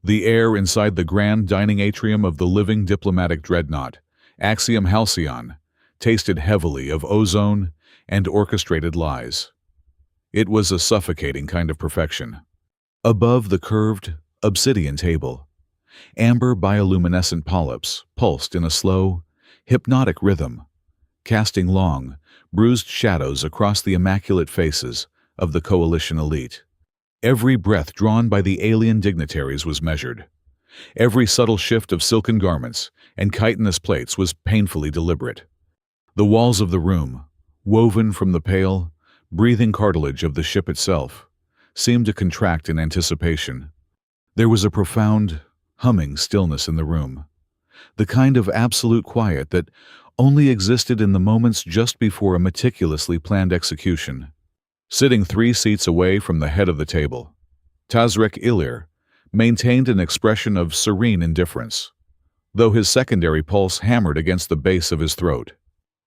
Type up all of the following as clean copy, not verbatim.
The air inside the grand dining atrium of the living diplomatic dreadnought, Axiom Halcyon, tasted heavily of ozone and orchestrated lies. It was a suffocating kind of perfection. Above the curved, obsidian table, amber bioluminescent polyps pulsed in a slow, hypnotic rhythm, casting long, bruised shadows across the immaculate faces of the coalition elite. Every breath drawn by the alien dignitaries was measured. Every subtle shift of silken garments and chitinous plates was painfully deliberate. The walls of the room, woven from the pale, breathing cartilage of the ship itself, seemed to contract in anticipation. There was a profound, humming stillness in the room, the kind of absolute quiet that only existed in the moments just before a meticulously planned execution. Sitting 3 seats away from the head of the table, Tazrek Ilir maintained an expression of serene indifference, though his secondary pulse hammered against the base of his throat.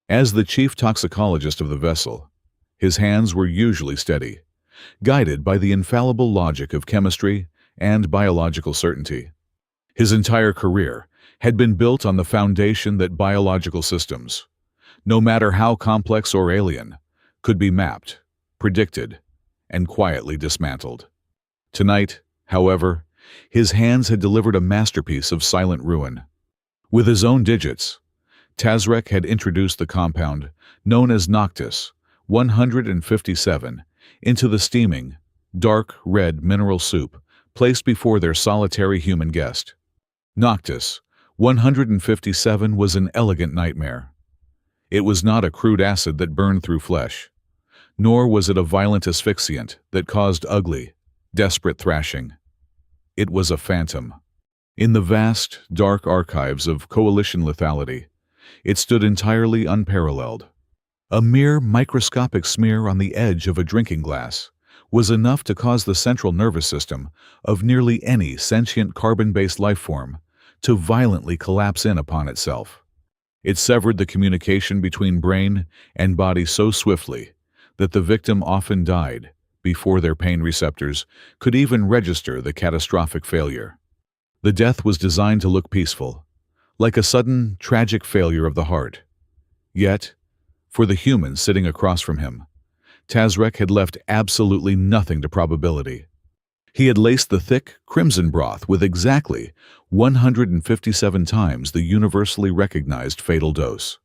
As the chief toxicologist of the vessel, his hands were usually steady, guided by the infallible logic of chemistry and biological certainty. His entire career had been built on the foundation that biological systems, no matter how complex or alien, could be mapped, predicted, and quietly dismantled. Tonight, however, his hands had delivered a masterpiece of silent ruin. With his own digits, Tazrek had introduced the compound known as Noctis 157 into the steaming, dark red mineral soup placed before their solitary human guest. Noctis 157 was an elegant nightmare. It was not a crude acid that burned through flesh, nor was it a violent asphyxiant that caused ugly, desperate thrashing. It was a phantom. In the vast, dark archives of coalition lethality, it stood entirely unparalleled. A mere microscopic smear on the edge of a drinking glass was enough to cause the central nervous system of nearly any sentient carbon-based life form to violently collapse in upon itself. It severed the communication between brain and body so swiftly that the victim often died before their pain receptors could even register the catastrophic failure. The death was designed to look peaceful, like a sudden, tragic failure of the heart. Yet, for the human sitting across from him, Tazrek had left absolutely nothing to probability. He had laced the thick, crimson broth with exactly 157 times the universally recognized fatal dose.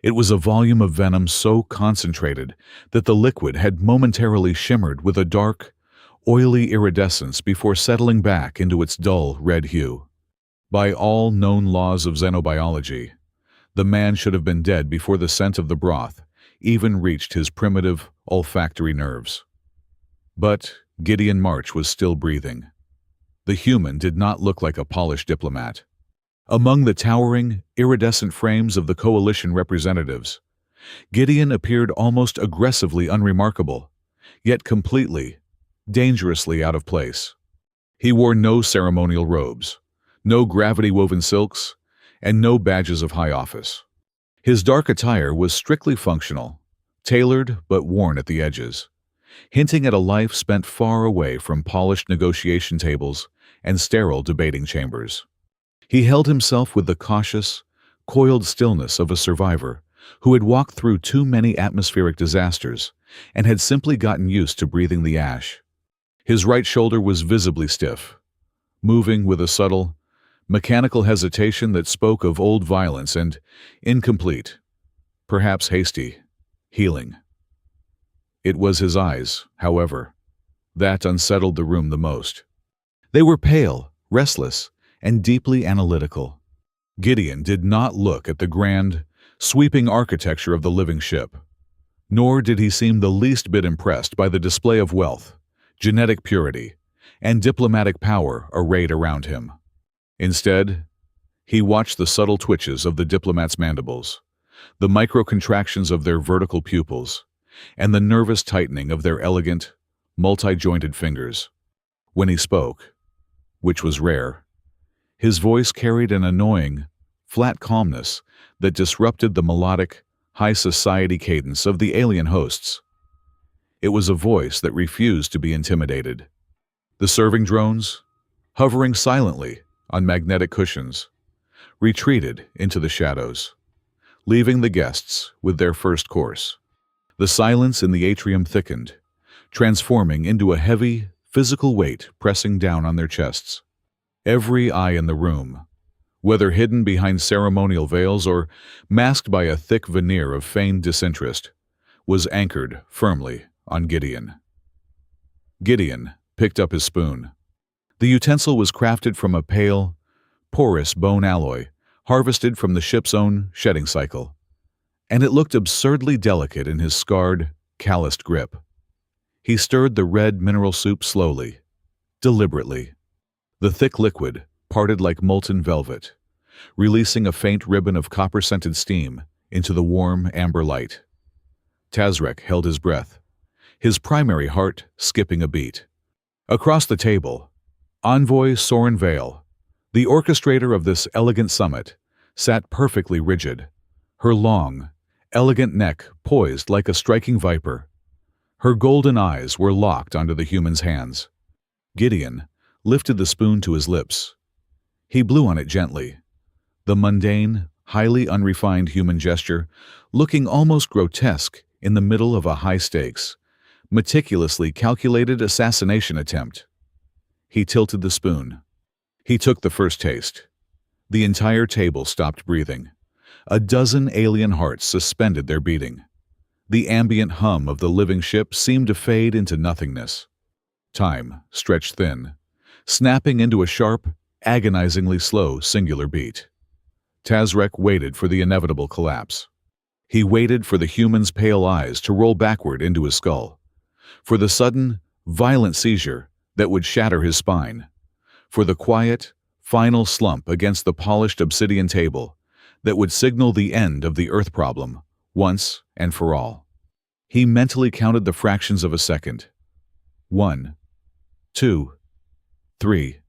It was a volume of venom so concentrated that the liquid had momentarily shimmered with a dark, oily iridescence before settling back into its dull red hue. By all known laws of xenobiology, the man should have been dead before the scent of the broth even reached his primitive olfactory nerves. But Gideon March was still breathing. The human did not look like a polished diplomat. Among the towering, iridescent frames of the coalition representatives, Gideon appeared almost aggressively unremarkable, yet completely, dangerously out of place. He wore no ceremonial robes, no gravity-woven silks, and no badges of high office. His dark attire was strictly functional, tailored but worn at the edges, hinting at a life spent far away from polished negotiation tables and sterile debating chambers. He held himself with the cautious, coiled stillness of a survivor who had walked through too many atmospheric disasters and had simply gotten used to breathing the ash. His right shoulder was visibly stiff, moving with a subtle, mechanical hesitation that spoke of old violence and incomplete, perhaps hasty, healing. It was his eyes, however, that unsettled the room the most. They were pale, restless, and deeply analytical. Gideon did not look at the grand, sweeping architecture of the living ship, nor did he seem the least bit impressed by the display of wealth, genetic purity, and diplomatic power arrayed around him. Instead, he watched the subtle twitches of the diplomat's mandibles, the micro-contractions of their vertical pupils, and the nervous tightening of their elegant, multi-jointed fingers. When he spoke, which was rare, his voice carried an annoying, flat calmness that disrupted the melodic, high society cadence of the alien hosts. It was a voice that refused to be intimidated. The serving drones, hovering silently on magnetic cushions, retreated into the shadows, leaving the guests with their first course. The silence in the atrium thickened, transforming into a heavy, physical weight pressing down on their chests. Every eye in the room, whether hidden behind ceremonial veils or masked by a thick veneer of feigned disinterest, was anchored firmly on Gideon. Gideon picked up his spoon. The utensil was crafted from a pale, porous bone alloy harvested from the ship's own shedding cycle, and it looked absurdly delicate in his scarred, calloused grip. He stirred the red mineral soup slowly, deliberately. The thick liquid parted like molten velvet, releasing a faint ribbon of copper-scented steam into the warm amber light. Tazrek held his breath, his primary heart skipping a beat. Across the table, Envoy Soren Vale, the orchestrator of this elegant summit, sat perfectly rigid, her long, elegant neck poised like a striking viper. Her golden eyes were locked onto the human's hands. Gideon lifted the spoon to his lips. He blew on it gently, the mundane, highly unrefined human gesture looking almost grotesque in the middle of a high-stakes, meticulously calculated assassination attempt. He tilted the spoon. He took the first taste. The entire table stopped breathing. A dozen alien hearts suspended their beating. The ambient hum of the living ship seemed to fade into nothingness. Time stretched thin, snapping into a sharp, agonizingly slow singular beat. Tazrek waited for the inevitable collapse. He waited for the human's pale eyes to roll backward into his skull, for the sudden, violent seizure that would shatter his spine, for the quiet, final slump against the polished obsidian table that would signal the end of the Earth problem once and for all. He mentally counted the fractions of a second. 1, 2, 3.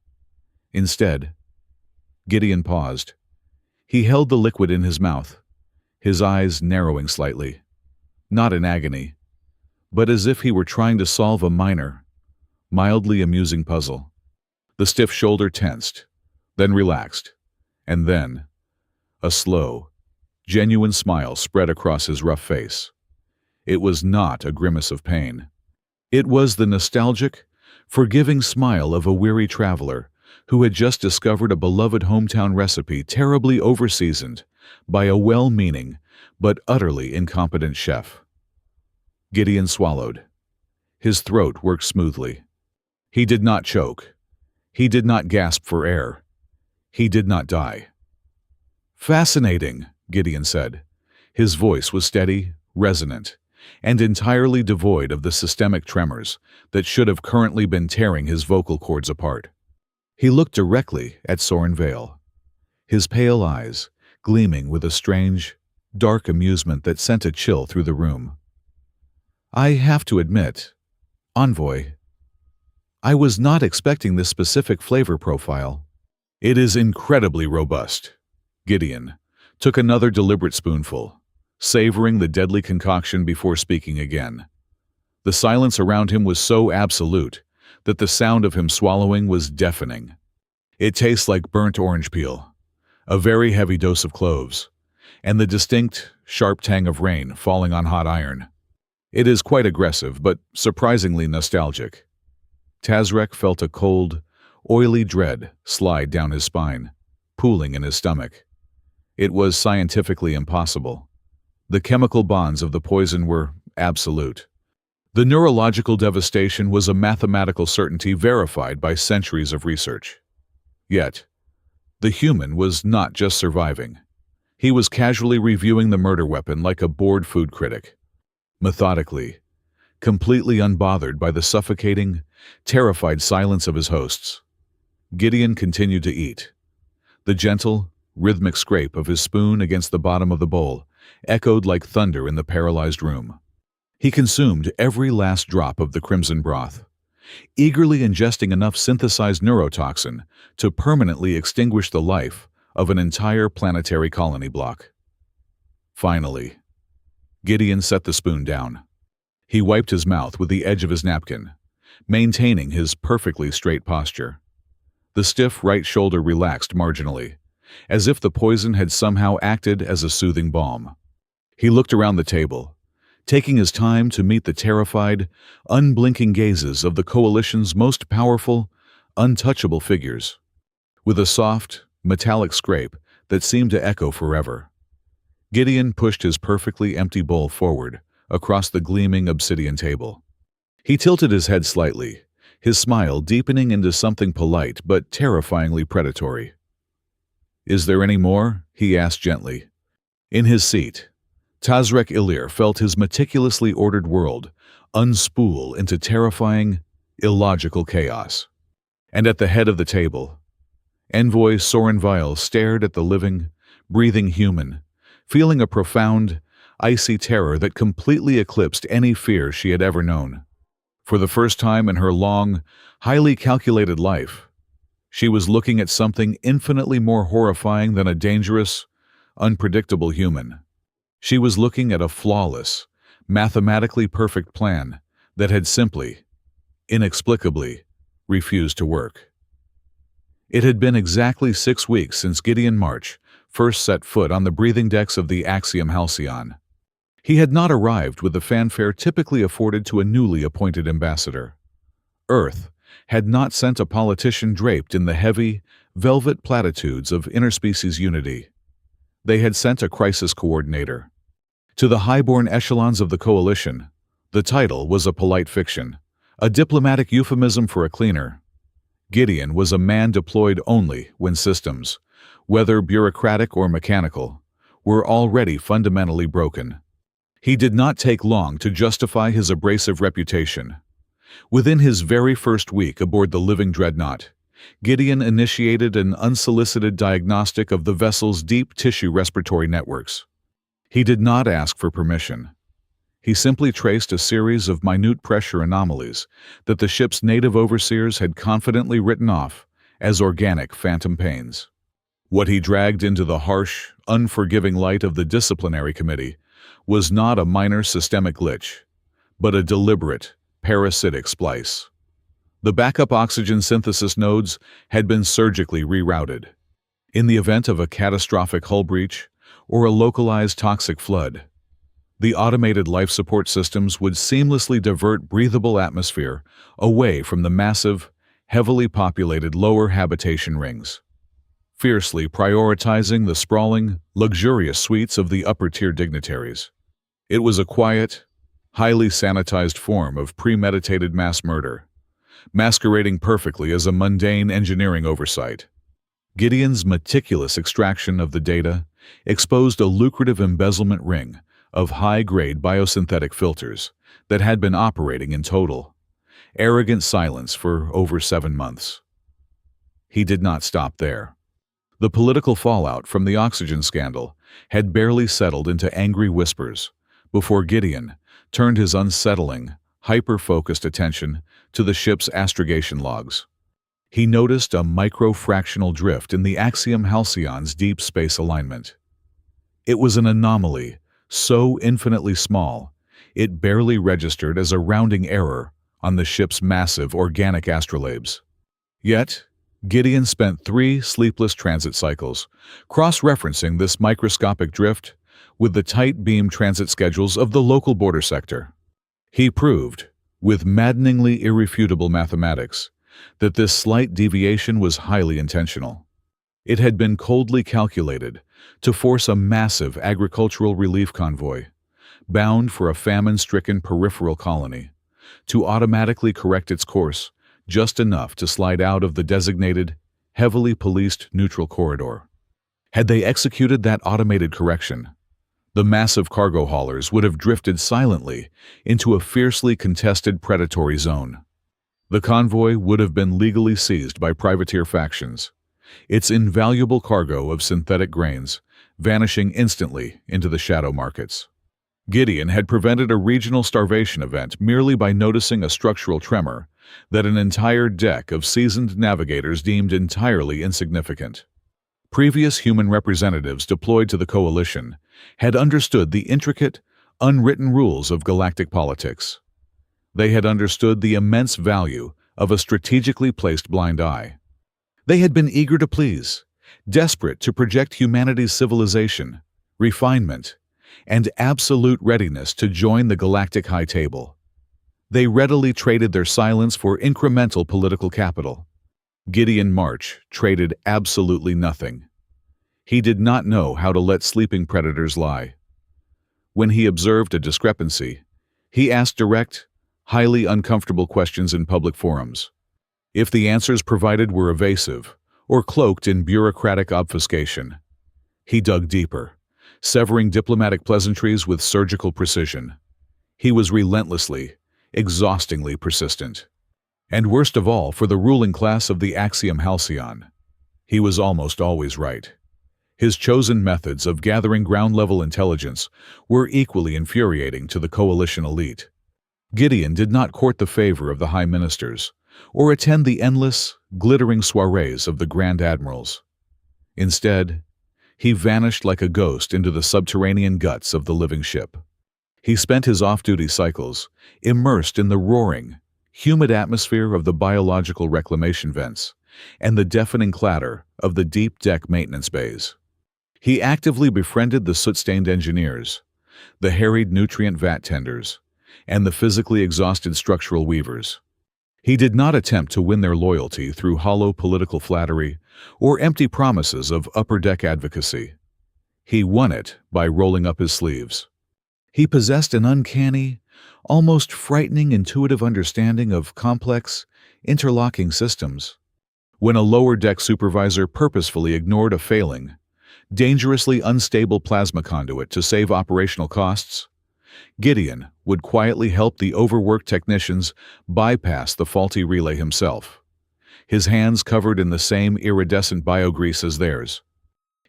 Instead, Gideon paused. He held the liquid in his mouth, his eyes narrowing slightly, not in agony, but as if he were trying to solve a minor, mildly amusing puzzle. The stiff shoulder tensed, then relaxed, and then a slow, genuine smile spread across his rough face. It was not a grimace of pain. It was the nostalgic, forgiving smile of a weary traveler who had just discovered a beloved hometown recipe terribly overseasoned by a well-meaning but utterly incompetent chef. Gideon swallowed. His throat worked smoothly. He did not choke. He did not gasp for air. He did not die. "Fascinating," Gideon said. His voice was steady, resonant, and entirely devoid of the systemic tremors that should have currently been tearing his vocal cords apart. He looked directly at Soren Vale, his pale eyes gleaming with a strange, dark amusement that sent a chill through the room. "I have to admit, Envoy, I was not expecting this specific flavor profile." "It is incredibly robust." Gideon took another deliberate spoonful, savoring the deadly concoction before speaking again. The silence around him was so absolute that the sound of him swallowing was deafening. "It tastes like burnt orange peel, a very heavy dose of cloves, and the distinct, sharp tang of rain falling on hot iron. It is quite aggressive, but surprisingly nostalgic." Tazrek felt a cold, oily dread slide down his spine, pooling in his stomach. It was scientifically impossible. The chemical bonds of the poison were absolute. The neurological devastation was a mathematical certainty verified by centuries of research. Yet, the human was not just surviving. He was casually reviewing the murder weapon like a bored food critic. Methodically, completely unbothered by the suffocating, terrified silence of his hosts. Gideon continued to eat. The gentle, rhythmic scrape of his spoon against the bottom of the bowl echoed like thunder in the paralyzed room. He consumed every last drop of the crimson broth, eagerly ingesting enough synthesized neurotoxin to permanently extinguish the life of an entire planetary colony block. Finally, Gideon set the spoon down. He wiped his mouth with the edge of his napkin, maintaining his perfectly straight posture. The stiff right shoulder relaxed marginally, as if the poison had somehow acted as a soothing balm. He looked around the table, taking his time to meet the terrified, unblinking gazes of the coalition's most powerful, untouchable figures. With a soft, metallic scrape that seemed to echo forever, Gideon pushed his perfectly empty bowl forward across the gleaming obsidian table. He tilted his head slightly, his smile deepening into something polite but terrifyingly predatory. "Is there any more?" he asked gently. In his seat, Tazrek Ilir felt his meticulously ordered world unspool into terrifying, illogical chaos. And at the head of the table, Envoy Soren Weil stared at the living, breathing human, feeling a profound, icy terror that completely eclipsed any fear she had ever known. For the first time in her long, highly calculated life, she was looking at something infinitely more horrifying than a dangerous, unpredictable human. She was looking at a flawless, mathematically perfect plan that had simply, inexplicably, refused to work. It had been exactly 6 weeks since Gideon March first set foot on the breathing decks of the Axiom Halcyon. He had not arrived with the fanfare typically afforded to a newly appointed ambassador. Earth had not sent a politician draped in the heavy, velvet platitudes of interspecies unity. They had sent a crisis coordinator. To the highborn echelons of the coalition, the title was a polite fiction, a diplomatic euphemism for a cleaner. Gideon was a man deployed only when systems, whether bureaucratic or mechanical, were already fundamentally broken. He did not take long to justify his abrasive reputation. Within his very first week aboard the living dreadnought, Gideon initiated an unsolicited diagnostic of the vessel's deep tissue respiratory networks. He did not ask for permission. He simply traced a series of minute pressure anomalies that the ship's native overseers had confidently written off as organic phantom pains. What he dragged into the harsh, unforgiving light of the disciplinary committee was not a minor systemic glitch, but a deliberate, parasitic splice. The backup oxygen synthesis nodes had been surgically rerouted. In the event of a catastrophic hull breach or a localized toxic flood, the automated life support systems would seamlessly divert breathable atmosphere away from the massive, heavily populated lower habitation rings, fiercely prioritizing the sprawling, luxurious suites of the upper-tier dignitaries. It was a quiet, highly sanitized form of premeditated mass murder, masquerading perfectly as a mundane engineering oversight. Gideon's meticulous extraction of the data exposed a lucrative embezzlement ring of high-grade biosynthetic filters that had been operating in total, arrogant silence for over 7 months. He did not stop there. The political fallout from the oxygen scandal had barely settled into angry whispers before Gideon turned his unsettling, hyper-focused attention to the ship's astrogation logs. He noticed a micro-fractional drift in the Axiom Halcyon's deep space alignment. It was an anomaly so infinitely small, it barely registered as a rounding error on the ship's massive organic astrolabes. Yet, Gideon spent 3 sleepless transit cycles, cross-referencing this microscopic drift with the tight beam transit schedules of the local border sector. He proved, with maddeningly irrefutable mathematics, that this slight deviation was highly intentional. It had been coldly calculated to force a massive agricultural relief convoy, bound for a famine-stricken peripheral colony, to automatically correct its course just enough to slide out of the designated, heavily policed neutral corridor. Had they executed that automated correction, the massive cargo haulers would have drifted silently into a fiercely contested predatory zone. The convoy would have been legally seized by privateer factions, its invaluable cargo of synthetic grains vanishing instantly into the shadow markets. Gideon had prevented a regional starvation event merely by noticing a structural tremor that an entire deck of seasoned navigators deemed entirely insignificant. Previous human representatives deployed to the coalition had understood the intricate, unwritten rules of galactic politics. They had understood the immense value of a strategically placed blind eye. They had been eager to please, desperate to project humanity's civilization, refinement, and absolute readiness to join the galactic high table. They readily traded their silence for incremental political capital. Gideon March traded absolutely nothing. He did not know how to let sleeping predators lie. When he observed a discrepancy, he asked direct, highly uncomfortable questions in public forums. If the answers provided were evasive or cloaked in bureaucratic obfuscation, he dug deeper, severing diplomatic pleasantries with surgical precision. He was relentlessly, exhaustingly persistent. And worst of all, for the ruling class of the Axiom Halcyon, he was almost always right. His chosen methods of gathering ground-level intelligence were equally infuriating to the coalition elite. Gideon did not court the favor of the high ministers or attend the endless, glittering soirees of the grand admirals. Instead, he vanished like a ghost into the subterranean guts of the living ship. He spent his off-duty cycles immersed in the roaring, humid atmosphere of the biological reclamation vents and the deafening clatter of the deep deck maintenance bays. He actively befriended the soot-stained engineers, the harried nutrient vat tenders, and the physically exhausted structural weavers. He did not attempt to win their loyalty through hollow political flattery or empty promises of upper-deck advocacy. He won it by rolling up his sleeves. He possessed an uncanny, almost frightening intuitive understanding of complex, interlocking systems. When a lower-deck supervisor purposefully ignored a failing, dangerously unstable plasma conduit to save operational costs, Gideon would quietly help the overworked technicians bypass the faulty relay himself, his hands covered in the same iridescent biogrease as theirs.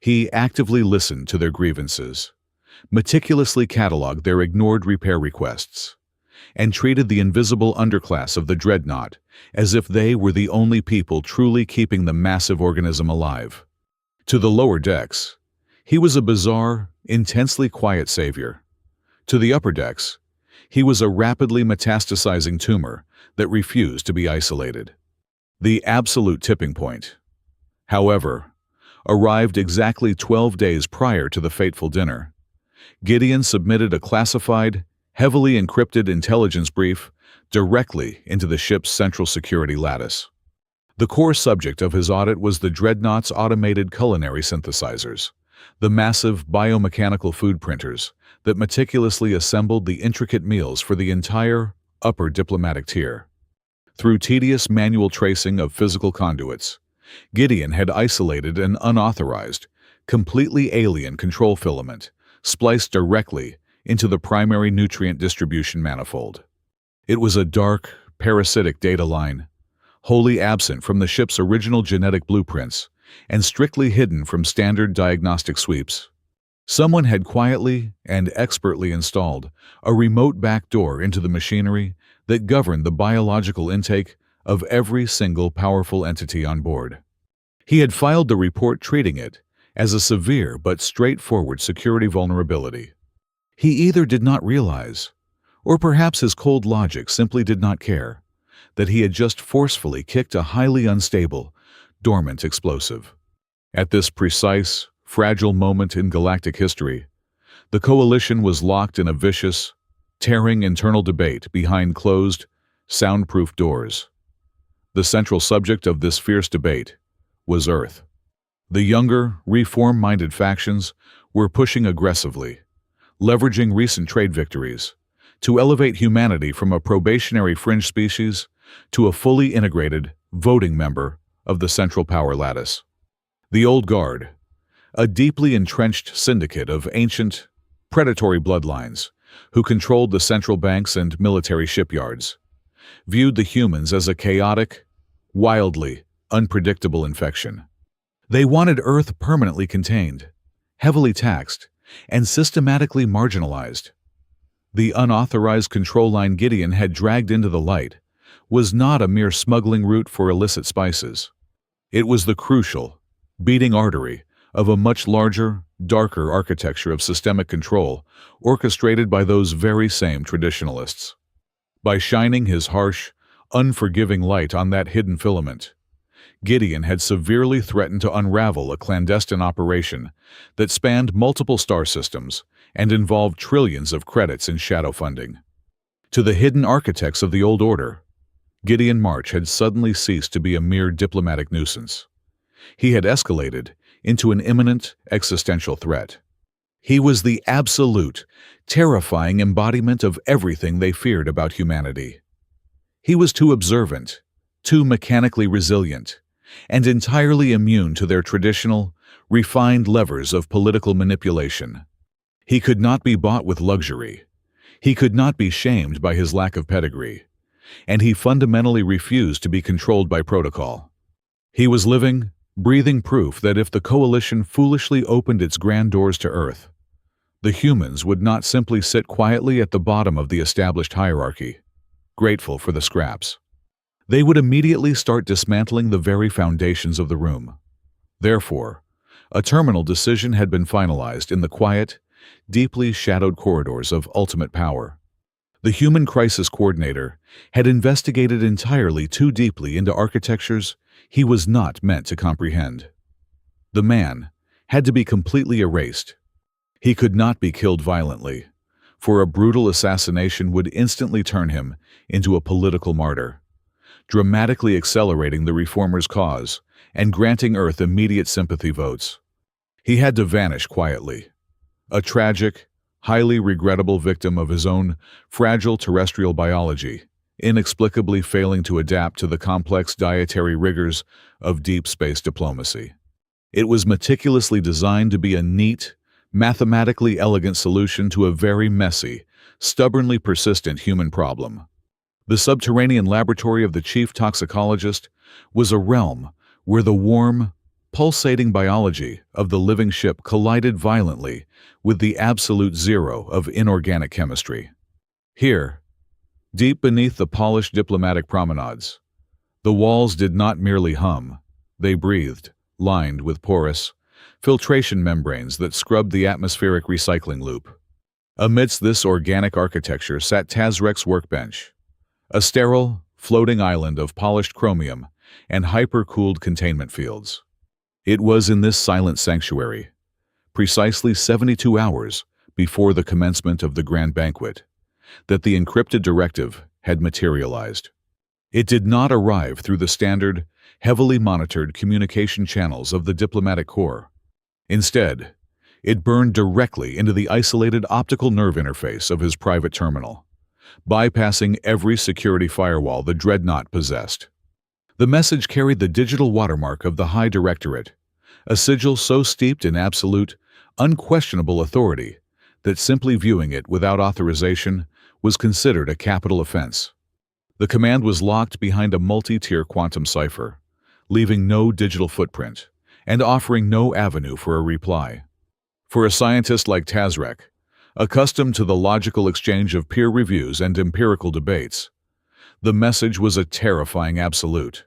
He actively listened to their grievances, meticulously cataloged their ignored repair requests, and treated the invisible underclass of the dreadnought as if they were the only people truly keeping the massive organism alive. To the lower decks, he was a bizarre, intensely quiet savior. To the upper decks, he was a rapidly metastasizing tumor that refused to be isolated. The absolute tipping point, however, arrived exactly 12 days prior to the fateful dinner. Gideon submitted a classified, heavily encrypted intelligence brief directly into the ship's central security lattice. The core subject of his audit was the dreadnought's automated culinary synthesizers, the massive biomechanical food printers that meticulously assembled the intricate meals for the entire upper diplomatic tier. Through tedious manual tracing of physical conduits, Gideon had isolated an unauthorized, completely alien control filament spliced directly into the primary nutrient distribution manifold. It was a dark, parasitic data line, wholly absent from the ship's original genetic blueprints and strictly hidden from standard diagnostic sweeps. Someone had quietly and expertly installed a remote backdoor into the machinery that governed the biological intake of every single powerful entity on board. He had filed the report treating it as a severe but straightforward security vulnerability. He either did not realize, or perhaps his cold logic simply did not care, that he had just forcefully kicked a highly unstable, dormant explosive. At this precise, fragile moment in galactic history, the coalition was locked in a vicious, tearing internal debate behind closed, soundproof doors. The central subject of this fierce debate was Earth. The younger, reform-minded factions were pushing aggressively, leveraging recent trade victories, to elevate humanity from a probationary fringe species to a fully integrated, voting member of the central power lattice. The Old Guard, a deeply entrenched syndicate of ancient, predatory bloodlines who controlled the central banks and military shipyards, viewed the humans as a chaotic, wildly unpredictable infection. They wanted Earth permanently contained, heavily taxed, and systematically marginalized. The unauthorized control line Gideon had dragged into the light was not a mere smuggling route for illicit spices. It was the crucial, beating artery of a much larger, darker architecture of systemic control orchestrated by those very same traditionalists. By shining his harsh, unforgiving light on that hidden filament, Gideon had severely threatened to unravel a clandestine operation that spanned multiple star systems and involved trillions of credits in shadow funding. To the hidden architects of the old order, Gideon March had suddenly ceased to be a mere diplomatic nuisance. He had escalated into an imminent existential threat. He was the absolute, terrifying embodiment of everything they feared about humanity. He was too observant, too mechanically resilient, and entirely immune to their traditional, refined levers of political manipulation. He could not be bought with luxury. He could not be shamed by his lack of pedigree. And he fundamentally refused to be controlled by protocol. He was living, breathing proof that if the coalition foolishly opened its grand doors to Earth, the humans would not simply sit quietly at the bottom of the established hierarchy, grateful for the scraps. They would immediately start dismantling the very foundations of the room. Therefore, a terminal decision had been finalized in the quiet, deeply shadowed corridors of ultimate power. The human crisis coordinator had investigated entirely too deeply into architectures he was not meant to comprehend. The man had to be completely erased. He could not be killed violently, for a brutal assassination would instantly turn him into a political martyr, dramatically accelerating the reformers' cause and granting Earth immediate sympathy votes. He had to vanish quietly, a tragic, highly regrettable victim of his own fragile terrestrial biology, inexplicably failing to adapt to the complex dietary rigors of deep space diplomacy. It was meticulously designed to be a neat, mathematically elegant solution to a very messy, stubbornly persistent human problem. The subterranean laboratory of the chief toxicologist was a realm where the warm, pulsating biology of the living ship collided violently with the absolute zero of inorganic chemistry. Here, deep beneath the polished diplomatic promenades, the walls did not merely hum, they breathed, lined with porous, filtration membranes that scrubbed the atmospheric recycling loop. Amidst this organic architecture sat Tazrek's workbench, a sterile, floating island of polished chromium and hyper-cooled containment fields. It was in this silent sanctuary, precisely 72 hours before the commencement of the grand banquet, that the encrypted directive had materialized. It did not arrive through the standard, heavily monitored communication channels of the diplomatic corps. Instead, it burned directly into the isolated optical nerve interface of his private terminal, bypassing every security firewall the dreadnought possessed. The message carried the digital watermark of the High Directorate, a sigil so steeped in absolute, unquestionable authority that simply viewing it without authorization was considered a capital offense. The command was locked behind a multi-tier quantum cipher, leaving no digital footprint and offering no avenue for a reply. For a scientist like Tazrek, accustomed to the logical exchange of peer reviews and empirical debates, the message was a terrifying absolute.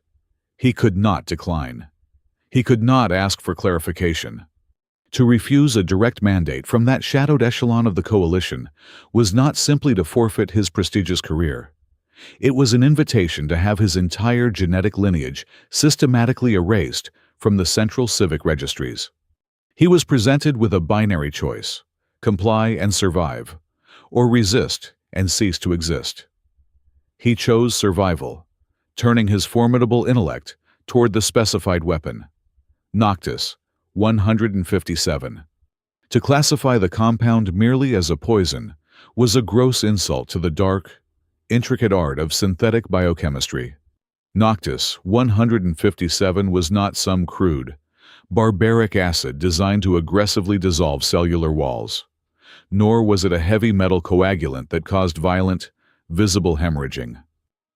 He could not decline. He could not ask for clarification. To refuse a direct mandate from that shadowed echelon of the coalition was not simply to forfeit his prestigious career. It was an invitation to have his entire genetic lineage systematically erased from the central civic registries. He was presented with a binary choice: comply and survive, or resist and cease to exist. He chose survival, turning his formidable intellect toward the specified weapon, Noctis 157. To classify the compound merely as a poison was a gross insult to the dark, intricate art of synthetic biochemistry. Noctis 157 was not some crude, barbaric acid designed to aggressively dissolve cellular walls, nor was it a heavy metal coagulant that caused violent, visible hemorrhaging.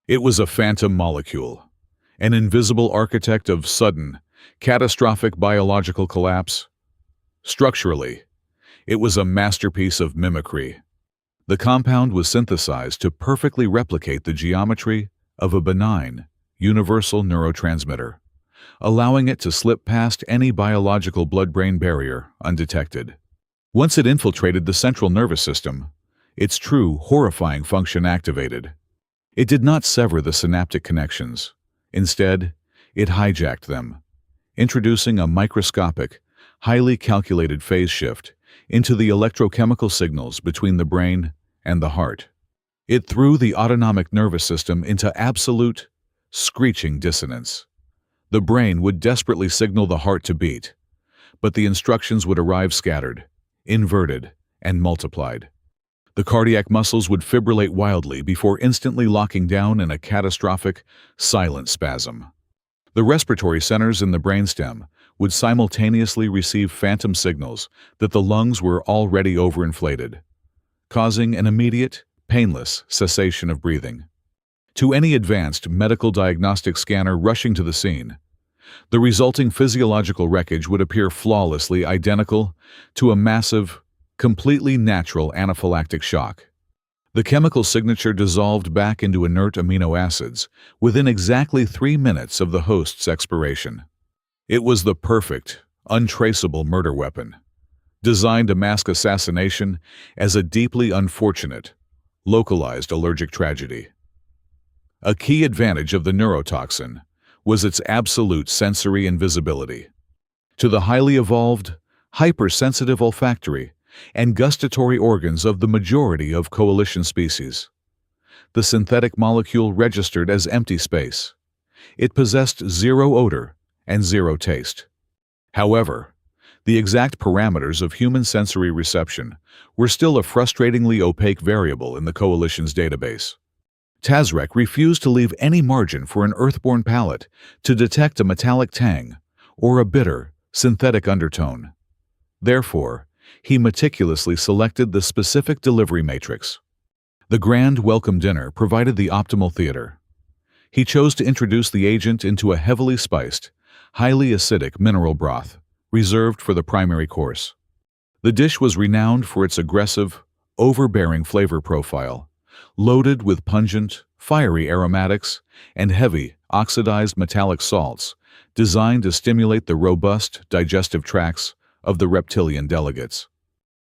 It was a phantom molecule, an invisible architect of sudden, catastrophic biological collapse. Structurally, it was a masterpiece of mimicry. The compound was synthesized to perfectly replicate the geometry of a benign, universal neurotransmitter, allowing it to slip past any biological blood-brain barrier undetected. Once it infiltrated the central nervous system, its true, horrifying function activated. It did not sever the synaptic connections. Instead, It hijacked them, introducing a microscopic, highly calculated phase shift into the electrochemical signals between the brain and the heart. It threw the autonomic nervous system into absolute, screeching dissonance. The brain would desperately signal the heart to beat, but the instructions would arrive scattered, inverted, and multiplied. The cardiac muscles would fibrillate wildly before instantly locking down in a catastrophic, silent spasm. The respiratory centers in the brainstem would simultaneously receive phantom signals that the lungs were already overinflated, causing an immediate, painless cessation of breathing. To any advanced medical diagnostic scanner rushing to the scene, the resulting physiological wreckage would appear flawlessly identical to a massive, completely natural anaphylactic shock. The chemical signature dissolved back into inert amino acids within exactly 3 minutes of the host's expiration. It was the perfect, untraceable murder weapon, designed to mask assassination as a deeply unfortunate, localized allergic tragedy. A key advantage of the neurotoxin was its absolute sensory invisibility. To the highly evolved, hypersensitive olfactory and gustatory organs of the majority of coalition species, the synthetic molecule registered as empty space. It possessed zero odor and zero taste. However, the exact parameters of human sensory reception were still a frustratingly opaque variable in the coalition's database. Tazrek refused to leave any margin for an earthborn palate to detect a metallic tang or a bitter, synthetic undertone. Therefore, he meticulously selected the specific delivery matrix. The grand welcome dinner provided the optimal theater. He chose to introduce the agent into a heavily spiced, highly acidic mineral broth, reserved for the primary course. The dish was renowned for its aggressive, overbearing flavor profile, loaded with pungent, fiery aromatics and heavy, oxidized metallic salts designed to stimulate the robust digestive tracts of the reptilian delegates.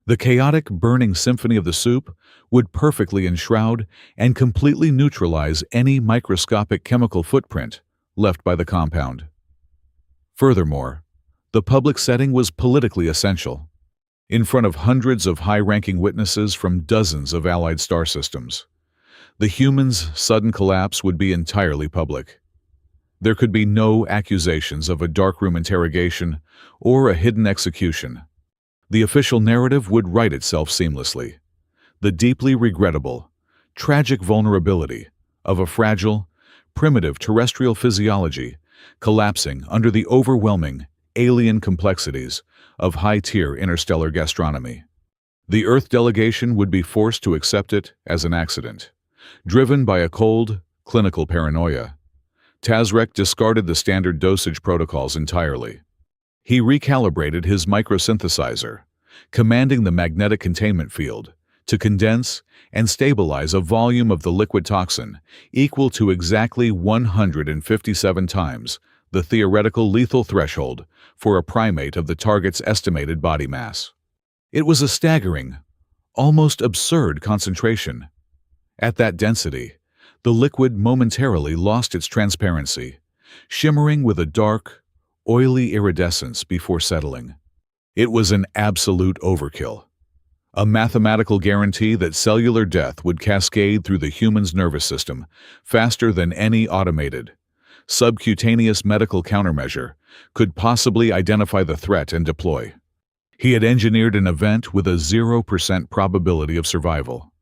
The chaotic, burning symphony of the soup would perfectly enshroud and completely neutralize any microscopic chemical footprint left by the compound. Furthermore, the public setting was politically essential. In front of hundreds of high-ranking witnesses from dozens of allied star systems, the human's sudden collapse would be entirely public. There could be no accusations of a darkroom interrogation or a hidden execution. The official narrative would write itself seamlessly. The deeply regrettable, tragic vulnerability of a fragile, primitive terrestrial physiology collapsing under the overwhelming, alien complexities of high-tier interstellar gastronomy. The Earth delegation would be forced to accept it as an accident. Driven by a cold, clinical paranoia, Tazrek discarded the standard dosage protocols entirely. He recalibrated his microsynthesizer, commanding the magnetic containment field to condense and stabilize a volume of the liquid toxin equal to exactly 157 times the theoretical lethal threshold for a primate of the target's estimated body mass. It was a staggering, almost absurd concentration. At that density, the liquid momentarily lost its transparency, shimmering with a dark, oily iridescence before settling. It was an absolute overkill, a mathematical guarantee that cellular death would cascade through the human's nervous system faster than any automated, subcutaneous medical countermeasure could possibly identify the threat and deploy. He had engineered an event with a 0% probability of survival.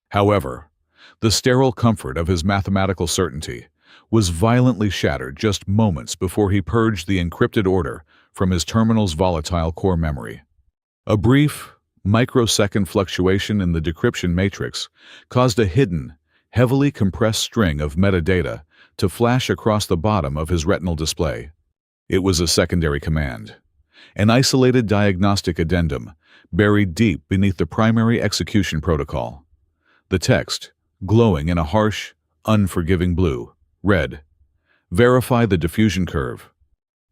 However, the sterile comfort of his mathematical certainty was violently shattered just moments before he purged the encrypted order from his terminal's volatile core memory. A brief, microsecond fluctuation in the decryption matrix caused a hidden, heavily compressed string of metadata to flash across the bottom of his retinal display. It was a secondary command, an isolated diagnostic addendum buried deep beneath the primary execution protocol. The text, glowing in a harsh, unforgiving blue, read, "Verify the diffusion curve."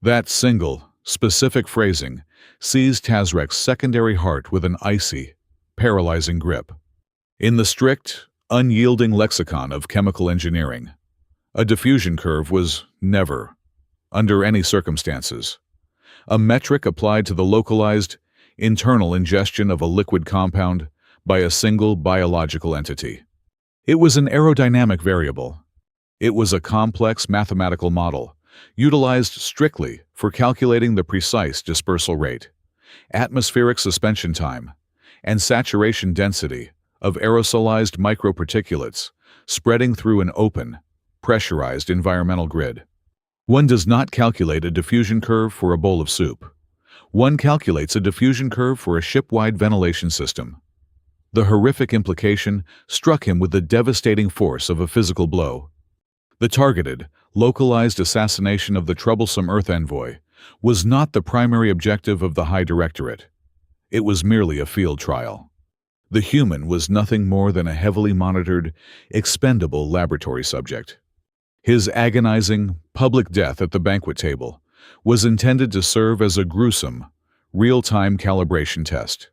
That single, specific phrasing seized Tazrek's secondary heart with an icy, paralyzing grip. In the strict, unyielding lexicon of chemical engineering, a diffusion curve was never, under any circumstances. A metric applied to the localized, internal ingestion of a liquid compound by a single biological entity. It was an aerodynamic variable. It was a complex mathematical model, utilized strictly for calculating the precise dispersal rate, atmospheric suspension time, and saturation density of aerosolized microparticulates spreading through an open, pressurized environmental grid. One does not calculate a diffusion curve for a bowl of soup. One calculates a diffusion curve for a ship-wide ventilation system. The horrific implication struck him with the devastating force of a physical blow. The targeted, localized assassination of the troublesome Earth envoy was not the primary objective of the High Directorate. It was merely a field trial. The human was nothing more than a heavily monitored, expendable laboratory subject. His agonizing, public death at the banquet table was intended to serve as a gruesome, real-time calibration test,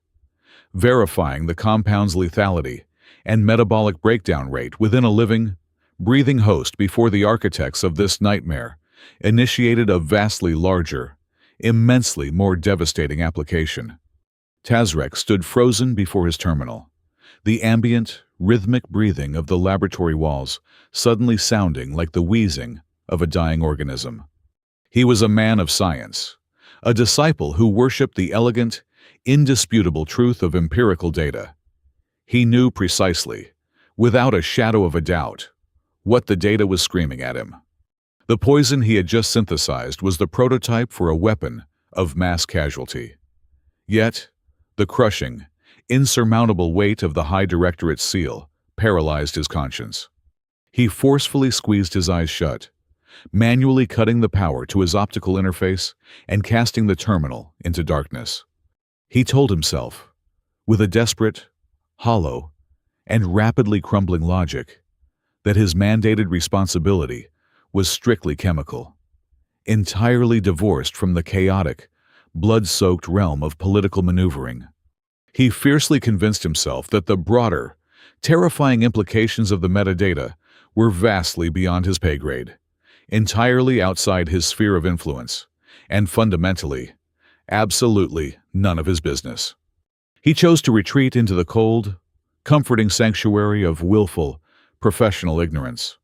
verifying the compound's lethality and metabolic breakdown rate within a living, breathing host before the architects of this nightmare initiated a vastly larger, immensely more devastating application. Tazrek stood frozen before his terminal, the ambient, rhythmic breathing of the laboratory walls suddenly sounding like the wheezing of a dying organism. He was a man of science, a disciple who worshipped the elegant, indisputable truth of empirical data. He knew precisely, without a shadow of a doubt, what the data was screaming at him. The poison he had just synthesized was the prototype for a weapon of mass casualty. Yet, the crushing, insurmountable weight of the High Directorate's seal paralyzed his conscience. He forcefully squeezed his eyes shut, manually cutting the power to his optical interface and casting the terminal into darkness. He told himself, with a desperate, hollow, and rapidly crumbling logic, that his mandated responsibility was strictly chemical, entirely divorced from the chaotic, blood-soaked realm of political maneuvering. He fiercely convinced himself that the broader, terrifying implications of the metadata were vastly beyond his pay grade, entirely outside his sphere of influence, and fundamentally, absolutely none of his business. He chose to retreat into the cold, comforting sanctuary of willful, professional ignorance.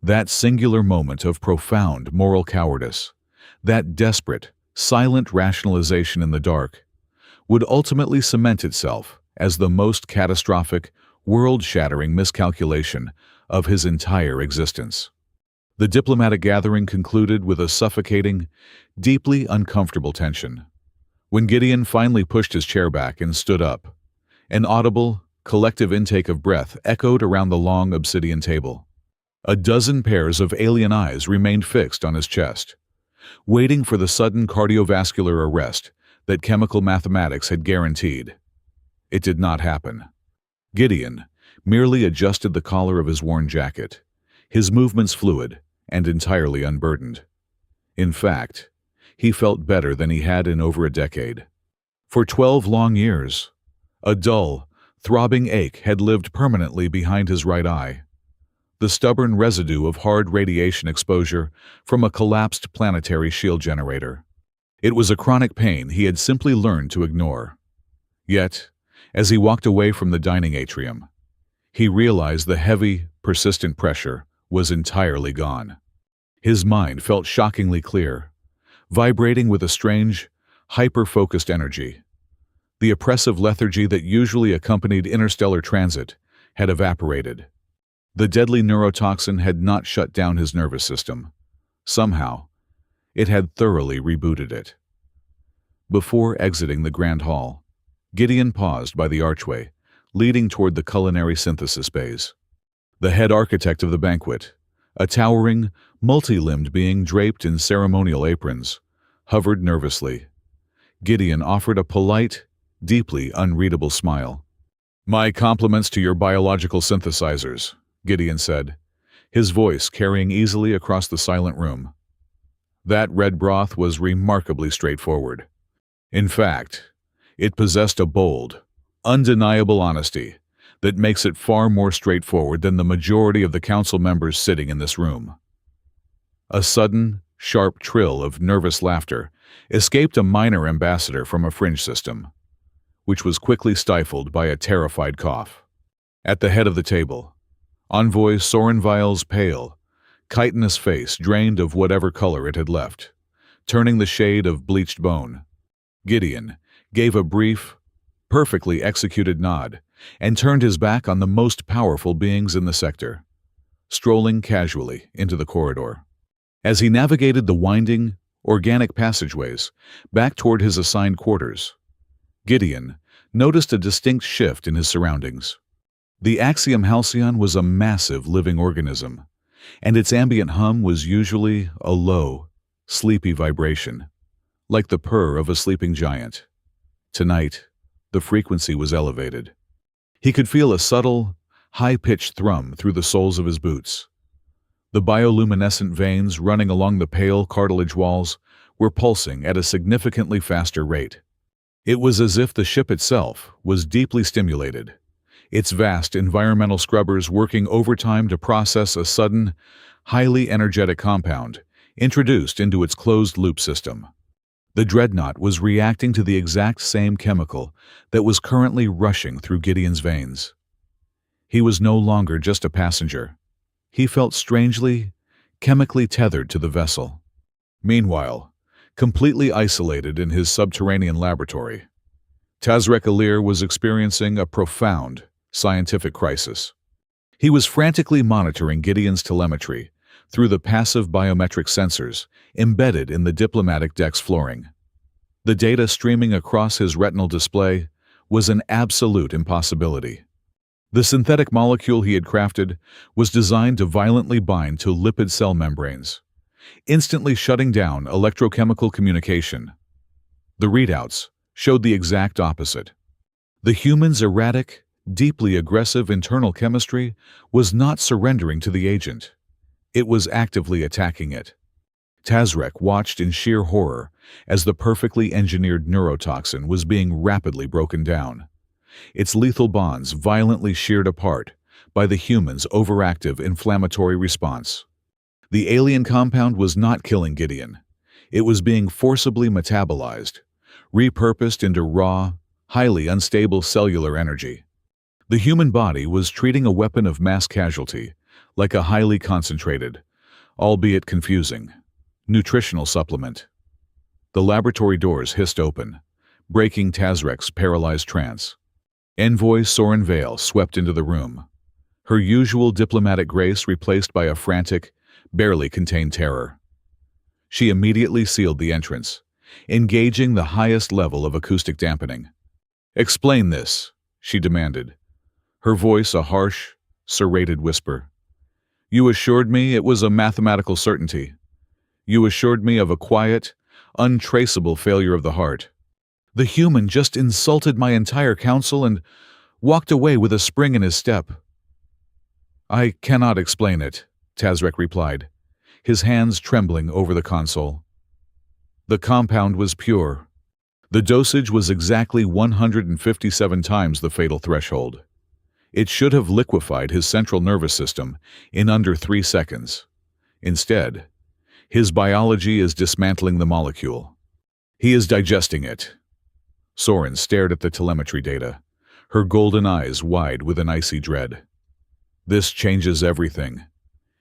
That singular moment of profound moral cowardice, that desperate, silent rationalization in the dark, would ultimately cement itself as the most catastrophic, world-shattering miscalculation of his entire existence. The diplomatic gathering concluded with a suffocating, deeply uncomfortable tension. When Gideon finally pushed his chair back and stood up, an audible, collective intake of breath echoed around the long obsidian table. A dozen pairs of alien eyes remained fixed on his chest, waiting for the sudden cardiovascular arrest that chemical mathematics had guaranteed. It did not happen. Gideon merely adjusted the collar of his worn jacket, his movements fluid and entirely unburdened. In fact, he felt better than he had in over a decade. For 12 long years, a dull, throbbing ache had lived permanently behind his right eye, the stubborn residue of hard radiation exposure from a collapsed planetary shield generator. It was a chronic pain he had simply learned to ignore. Yet, as he walked away from the dining atrium, he realized the heavy, persistent pressure was entirely gone. His mind felt shockingly clear, vibrating with a strange, hyper-focused energy. The oppressive lethargy that usually accompanied interstellar transit had evaporated. The deadly neurotoxin had not shut down his nervous system. Somehow, it had thoroughly rebooted it. Before exiting the grand hall, Gideon paused by the archway, leading toward the culinary synthesis bays. The head architect of the banquet, a towering, multi-limbed being draped in ceremonial aprons, hovered nervously. Gideon offered a polite, deeply unreadable smile. "My compliments to your biological synthesizers," Gideon said, his voice carrying easily across the silent room. That red broth was remarkably straightforward. In fact, it possessed a bold, undeniable honesty that makes it far more straightforward than the majority of the council members sitting in this room. A sudden, sharp trill of nervous laughter escaped a minor ambassador from a fringe system, which was quickly stifled by a terrified cough. At the head of the table, Envoy Sorenvile's pale, chitinous face drained of whatever color it had left, turning the shade of bleached bone. Gideon gave a brief, perfectly executed nod and turned his back on the most powerful beings in the sector, strolling casually into the corridor. As he navigated the winding, organic passageways back toward his assigned quarters, Gideon noticed a distinct shift in his surroundings. The Axiom Halcyon was a massive living organism, and its ambient hum was usually a low, sleepy vibration, like the purr of a sleeping giant. Tonight, the frequency was elevated. He could feel a subtle, high-pitched thrum through the soles of his boots. The bioluminescent veins running along the pale cartilage walls were pulsing at a significantly faster rate. It was as if the ship itself was deeply stimulated, its vast environmental scrubbers working overtime to process a sudden, highly energetic compound introduced into its closed-loop system. The dreadnought was reacting to the exact same chemical that was currently rushing through Gideon's veins. He was no longer just a passenger. He felt strangely, chemically tethered to the vessel. Meanwhile, completely isolated in his subterranean laboratory, Tazrek Alir was experiencing a profound scientific crisis. He was frantically monitoring Gideon's telemetry through the passive biometric sensors embedded in the diplomatic deck's flooring. The data streaming across his retinal display was an absolute impossibility. The synthetic molecule he had crafted was designed to violently bind to lipid cell membranes, instantly shutting down electrochemical communication. The readouts showed the exact opposite. The human's erratic, deeply aggressive internal chemistry was not surrendering to the agent. It was actively attacking it. Tazrek watched in sheer horror as the perfectly engineered neurotoxin was being rapidly broken down, its lethal bonds violently sheared apart by the human's overactive inflammatory response. The alien compound was not killing Gideon. It was being forcibly metabolized, repurposed into raw, highly unstable cellular energy. The human body was treating a weapon of mass casualty like a highly concentrated, albeit confusing, nutritional supplement. The laboratory doors hissed open, breaking Tazrek's paralyzed trance. Envoy Soren Vale swept into the room, her usual diplomatic grace replaced by a frantic, barely contained terror. She immediately sealed the entrance, engaging the highest level of acoustic dampening. "Explain this," she demanded, her voice a harsh, serrated whisper. "You assured me it was a mathematical certainty. You assured me of a quiet, untraceable failure of the heart. The human just insulted my entire council and walked away with a spring in his step." "I cannot explain it," Tazrek replied, his hands trembling over the console. "The compound was pure. The dosage was exactly 157 times the fatal threshold. It should have liquefied his central nervous system in under 3 seconds. Instead, his biology is dismantling the molecule. He is digesting it." Soren stared at the telemetry data, her golden eyes wide with an icy dread. "This changes everything.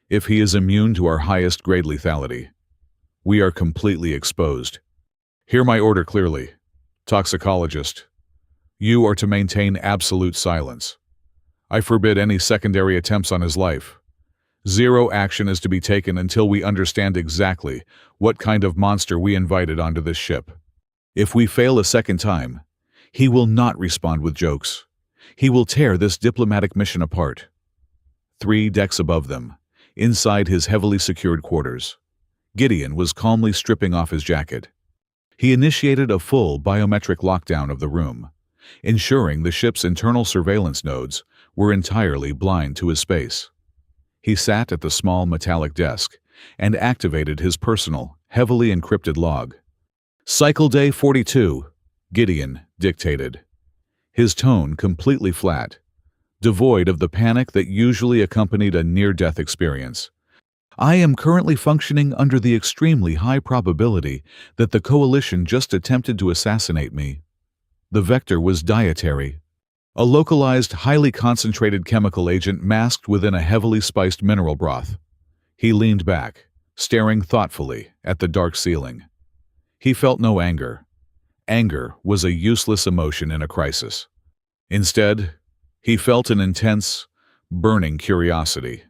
If he is immune to our highest grade lethality, we are completely exposed. Hear my order clearly, toxicologist. You are to maintain absolute silence. I forbid any secondary attempts on his life. Zero action is to be taken until we understand exactly what kind of monster we invited onto this ship. If we fail a second time, he will not respond with jokes. He will tear this diplomatic mission apart." 3 decks above them, inside his heavily secured quarters, Gideon was calmly stripping off his jacket. He initiated a full biometric lockdown of the room, ensuring the ship's internal surveillance nodes were entirely blind to his space. He sat at the small metallic desk and activated his personal, heavily encrypted log. "Cycle day 42, Gideon dictated, his tone completely flat, devoid of the panic that usually accompanied a near-death experience. I am currently functioning under the extremely high probability that the Coalition just attempted to assassinate me. The vector was dietary, a localized, highly concentrated chemical agent masked within a heavily spiced mineral broth. He leaned back, staring thoughtfully at the dark ceiling. He felt no anger. Anger was a useless emotion in a crisis. Instead, he felt an intense, burning curiosity.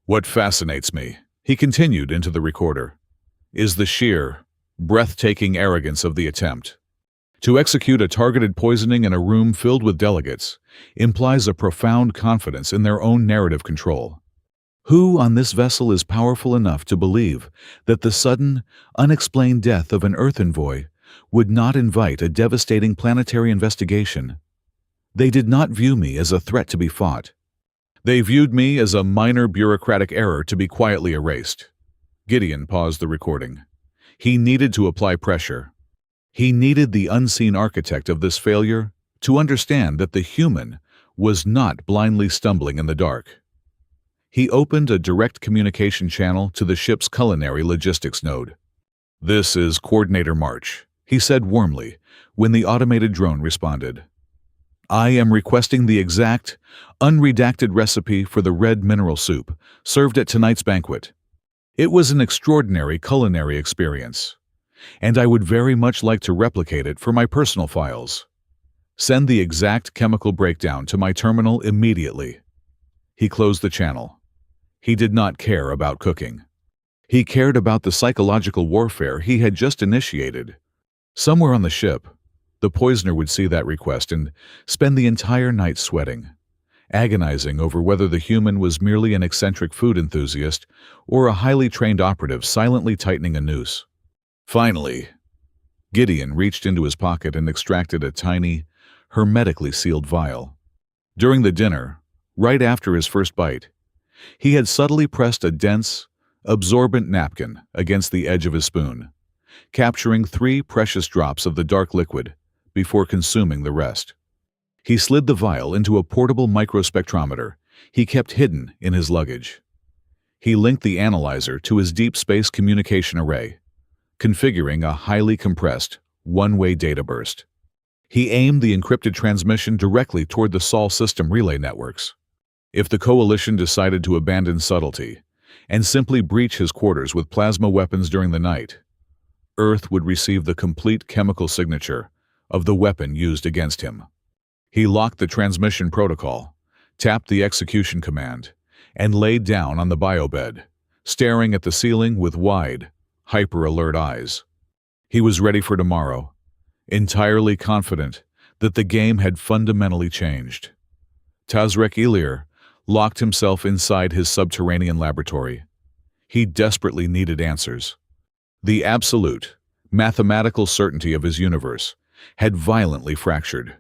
What fascinates me, he continued into the recorder, is the sheer, breathtaking arrogance of the attempt. To execute a targeted poisoning in a room filled with delegates implies a profound confidence in their own narrative control. Who on this vessel is powerful enough to believe that the sudden, unexplained death of an Earth envoy would not invite a devastating planetary investigation? They did not view me as a threat to be fought. They viewed me as a minor bureaucratic error to be quietly erased. Gideon paused the recording. He needed to apply pressure. He needed the unseen architect of this failure to understand that the human was not blindly stumbling in the dark. He opened a direct communication channel to the ship's culinary logistics node. "This is Coordinator March," he said warmly when the automated drone responded. "I am requesting the exact, unredacted recipe for the red mineral soup served at tonight's banquet. It was an extraordinary culinary experience, and I would very much like to replicate it for my personal files. Send the exact chemical breakdown to my terminal immediately." He closed the channel. He did not care about cooking. He cared about the psychological warfare he had just initiated. Somewhere on the ship, the poisoner would see that request and spend the entire night sweating, agonizing over whether the human was merely an eccentric food enthusiast or a highly trained operative silently tightening a noose. Finally, Gideon reached into his pocket and extracted a tiny, hermetically sealed vial. During the dinner, right after his first bite, he had subtly pressed a dense, absorbent napkin against the edge of his spoon, capturing 3 precious drops of the dark liquid before consuming the rest. He slid the vial into a portable microspectrometer he kept hidden in his luggage. He linked the analyzer to his deep space communication array, configuring a highly compressed, one-way data burst. He aimed the encrypted transmission directly toward the Sol system relay networks. If the Coalition decided to abandon subtlety and simply breach his quarters with plasma weapons during the night, Earth would receive the complete chemical signature of the weapon used against him. He locked the transmission protocol, tapped the execution command, and laid down on the biobed, staring at the ceiling with wide, hyper-alert eyes. He was ready for tomorrow, entirely confident that the game had fundamentally changed. Tazrek Ilir locked himself inside his subterranean laboratory. He desperately needed answers. The absolute, mathematical certainty of his universe had violently fractured,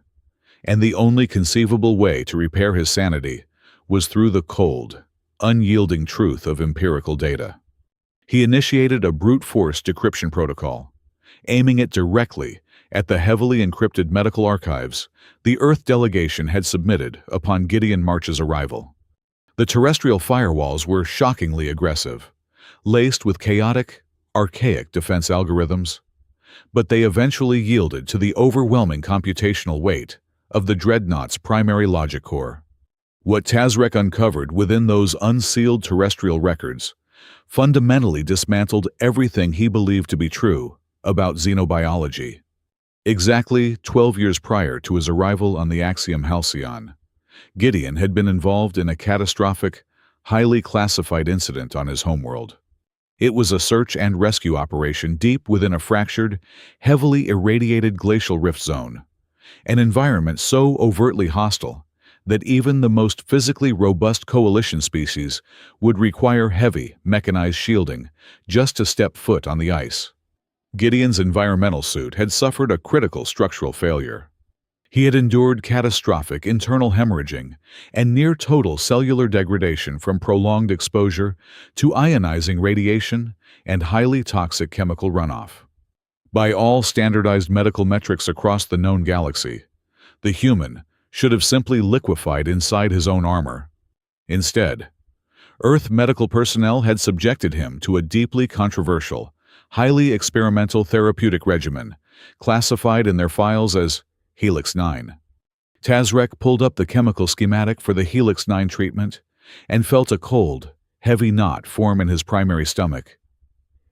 and the only conceivable way to repair his sanity was through the cold, unyielding truth of empirical data. He initiated a brute force decryption protocol, aiming it directly at the heavily encrypted medical archives the Earth delegation had submitted upon Gideon March's arrival. The terrestrial firewalls were shockingly aggressive, laced with chaotic, archaic defense algorithms, but they eventually yielded to the overwhelming computational weight of the dreadnought's primary logic core. What Tazrek uncovered within those unsealed terrestrial records fundamentally dismantled everything he believed to be true about xenobiology. Exactly 12 years prior to his arrival on the Axiom Halcyon, Gideon had been involved in a catastrophic, highly classified incident on his homeworld. It was a search and rescue operation deep within a fractured, heavily irradiated glacial rift zone, an environment so overtly hostile that even the most physically robust Coalition species would require heavy, mechanized shielding just to step foot on the ice. Gideon's environmental suit had suffered a critical structural failure. He had endured catastrophic internal hemorrhaging and near-total cellular degradation from prolonged exposure to ionizing radiation and highly toxic chemical runoff. By all standardized medical metrics across the known galaxy, the human should have simply liquefied inside his own armor. Instead, Earth medical personnel had subjected him to a deeply controversial, highly experimental therapeutic regimen, classified in their files as Helix 9. Tazrek pulled up the chemical schematic for the Helix 9 treatment and felt a cold, heavy knot form in his primary stomach.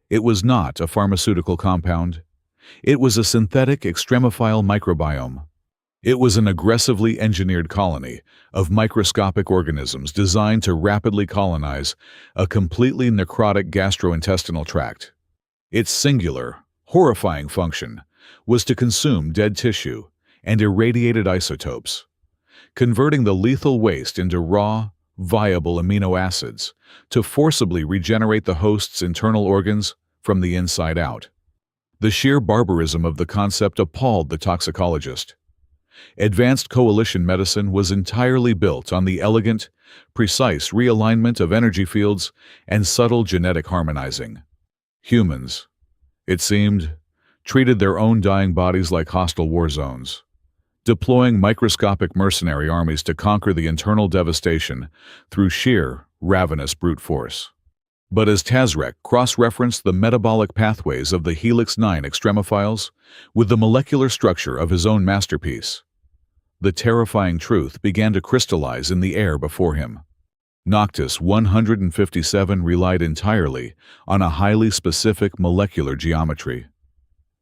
It was not a pharmaceutical compound. It was a synthetic extremophile microbiome. It was an aggressively engineered colony of microscopic organisms designed to rapidly colonize a completely necrotic gastrointestinal tract. Its singular, horrifying function was to consume dead tissue and irradiated isotopes, converting the lethal waste into raw, viable amino acids to forcibly regenerate the host's internal organs from the inside out. The sheer barbarism of the concept appalled the toxicologist. Advanced coalition medicine was entirely built on the elegant, precise realignment of energy fields and subtle genetic harmonizing. Humans, it seemed, treated their own dying bodies like hostile war zones, deploying microscopic mercenary armies to conquer the internal devastation through sheer, ravenous brute force. But as Tazrek cross-referenced the metabolic pathways of the Helix 9 extremophiles with the molecular structure of his own masterpiece, the terrifying truth began to crystallize in the air before him. Noctis 157 relied entirely on a highly specific molecular geometry.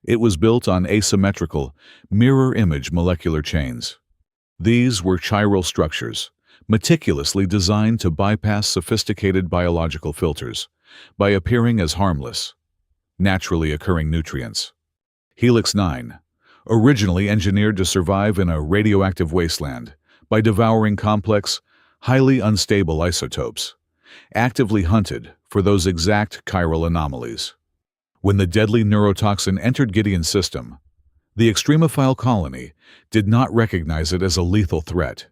It was built on asymmetrical, mirror-image molecular chains. These were chiral structures, meticulously designed to bypass sophisticated biological filters by appearing as harmless, naturally occurring nutrients. Helix 9, originally engineered to survive in a radioactive wasteland by devouring complex, highly unstable isotopes, actively hunted for those exact chiral anomalies. When the deadly neurotoxin entered Gideon's system, the extremophile colony did not recognize it as a lethal threat.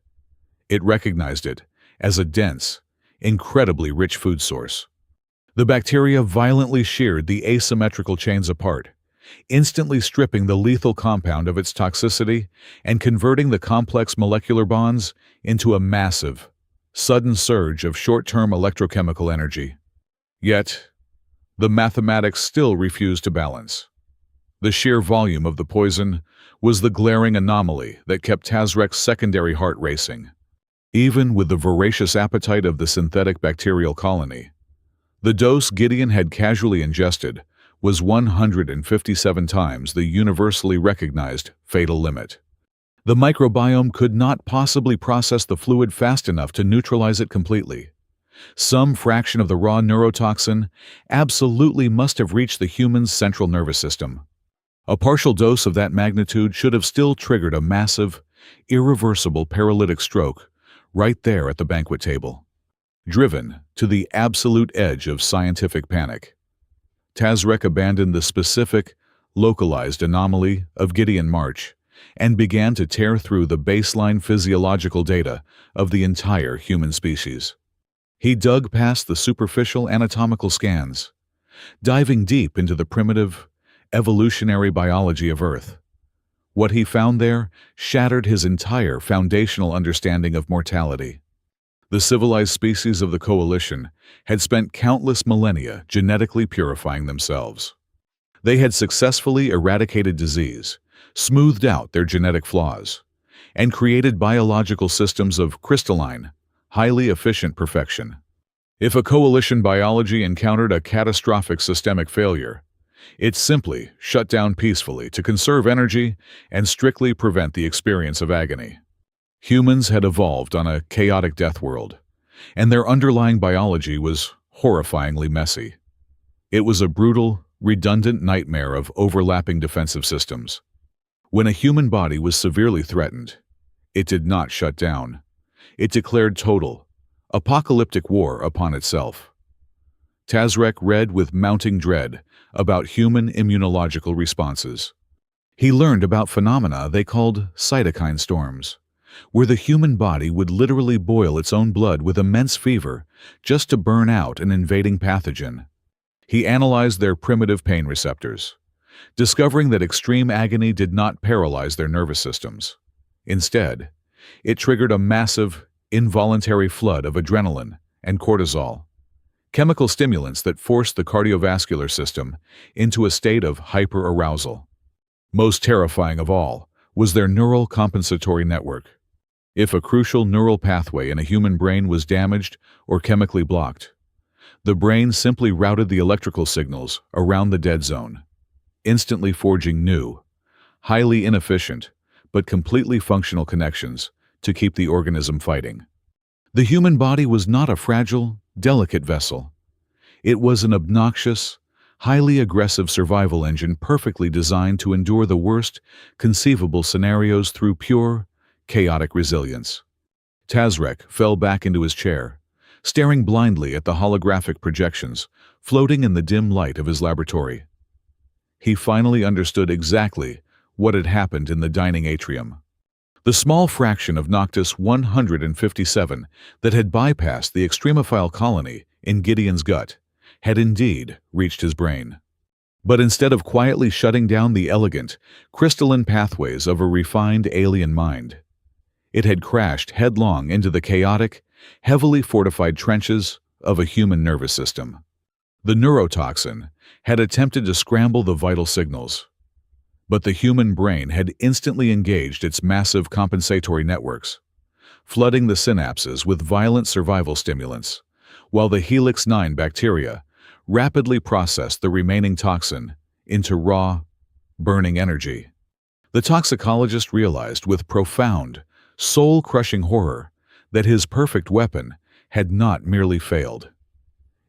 It recognized it as a dense, incredibly rich food source. The bacteria violently sheared the asymmetrical chains apart, instantly stripping the lethal compound of its toxicity and converting the complex molecular bonds into a massive, sudden surge of short-term electrochemical energy. Yet, the mathematics still refused to balance. The sheer volume of the poison was the glaring anomaly that kept Tazrek's secondary heart racing. Even with the voracious appetite of the synthetic bacterial colony, the dose Gideon had casually ingested was 157 times the universally recognized fatal limit. The microbiome could not possibly process the fluid fast enough to neutralize it completely. Some fraction of the raw neurotoxin absolutely must have reached the human's central nervous system. A partial dose of that magnitude should have still triggered a massive, irreversible paralytic stroke right there at the banquet table. Driven to the absolute edge of scientific panic, Tazrek abandoned the specific, localized anomaly of Gideon March and began to tear through the baseline physiological data of the entire human species. He dug past the superficial anatomical scans, diving deep into the primitive, evolutionary biology of Earth. What he found there shattered his entire foundational understanding of mortality. The civilized species of the Coalition had spent countless millennia genetically purifying themselves. They had successfully eradicated disease, smoothed out their genetic flaws, and created biological systems of crystalline, highly efficient perfection. If a coalition biology encountered a catastrophic systemic failure, it simply shut down peacefully to conserve energy and strictly prevent the experience of agony. Humans had evolved on a chaotic death world, and their underlying biology was horrifyingly messy. It was a brutal, redundant nightmare of overlapping defensive systems. When a human body was severely threatened, it did not shut down. It declared total, apocalyptic war upon itself. Tazrek read with mounting dread about human immunological responses. He learned about phenomena they called cytokine storms, where the human body would literally boil its own blood with immense fever just to burn out an invading pathogen. He analyzed their primitive pain receptors, discovering that extreme agony did not paralyze their nervous systems. Instead, it triggered a massive, involuntary flood of adrenaline and cortisol, chemical stimulants that force the cardiovascular system into a state of hyperarousal. Most terrifying of all was their neural compensatory network. If a crucial neural pathway in a human brain was damaged or chemically blocked, the brain simply routed the electrical signals around the dead zone, instantly forging new, highly inefficient, but completely functional connections to keep the organism fighting. The human body was not a fragile, delicate vessel. It was an obnoxious, highly aggressive survival engine perfectly designed to endure the worst conceivable scenarios through pure, chaotic resilience. Tazrek fell back into his chair, staring blindly at the holographic projections floating in the dim light of his laboratory. He finally understood exactly what had happened in the dining atrium. The small fraction of Noctis 157 that had bypassed the extremophile colony in Gideon's gut had indeed reached his brain. But instead of quietly shutting down the elegant, crystalline pathways of a refined alien mind, it had crashed headlong into the chaotic, heavily fortified trenches of a human nervous system. The neurotoxin had attempted to scramble the vital signals, but the human brain had instantly engaged its massive compensatory networks, flooding the synapses with violent survival stimulants, while the Helix 9 bacteria rapidly processed the remaining toxin into raw, burning energy. The toxicologist realized with profound, soul-crushing horror that his perfect weapon had not merely failed.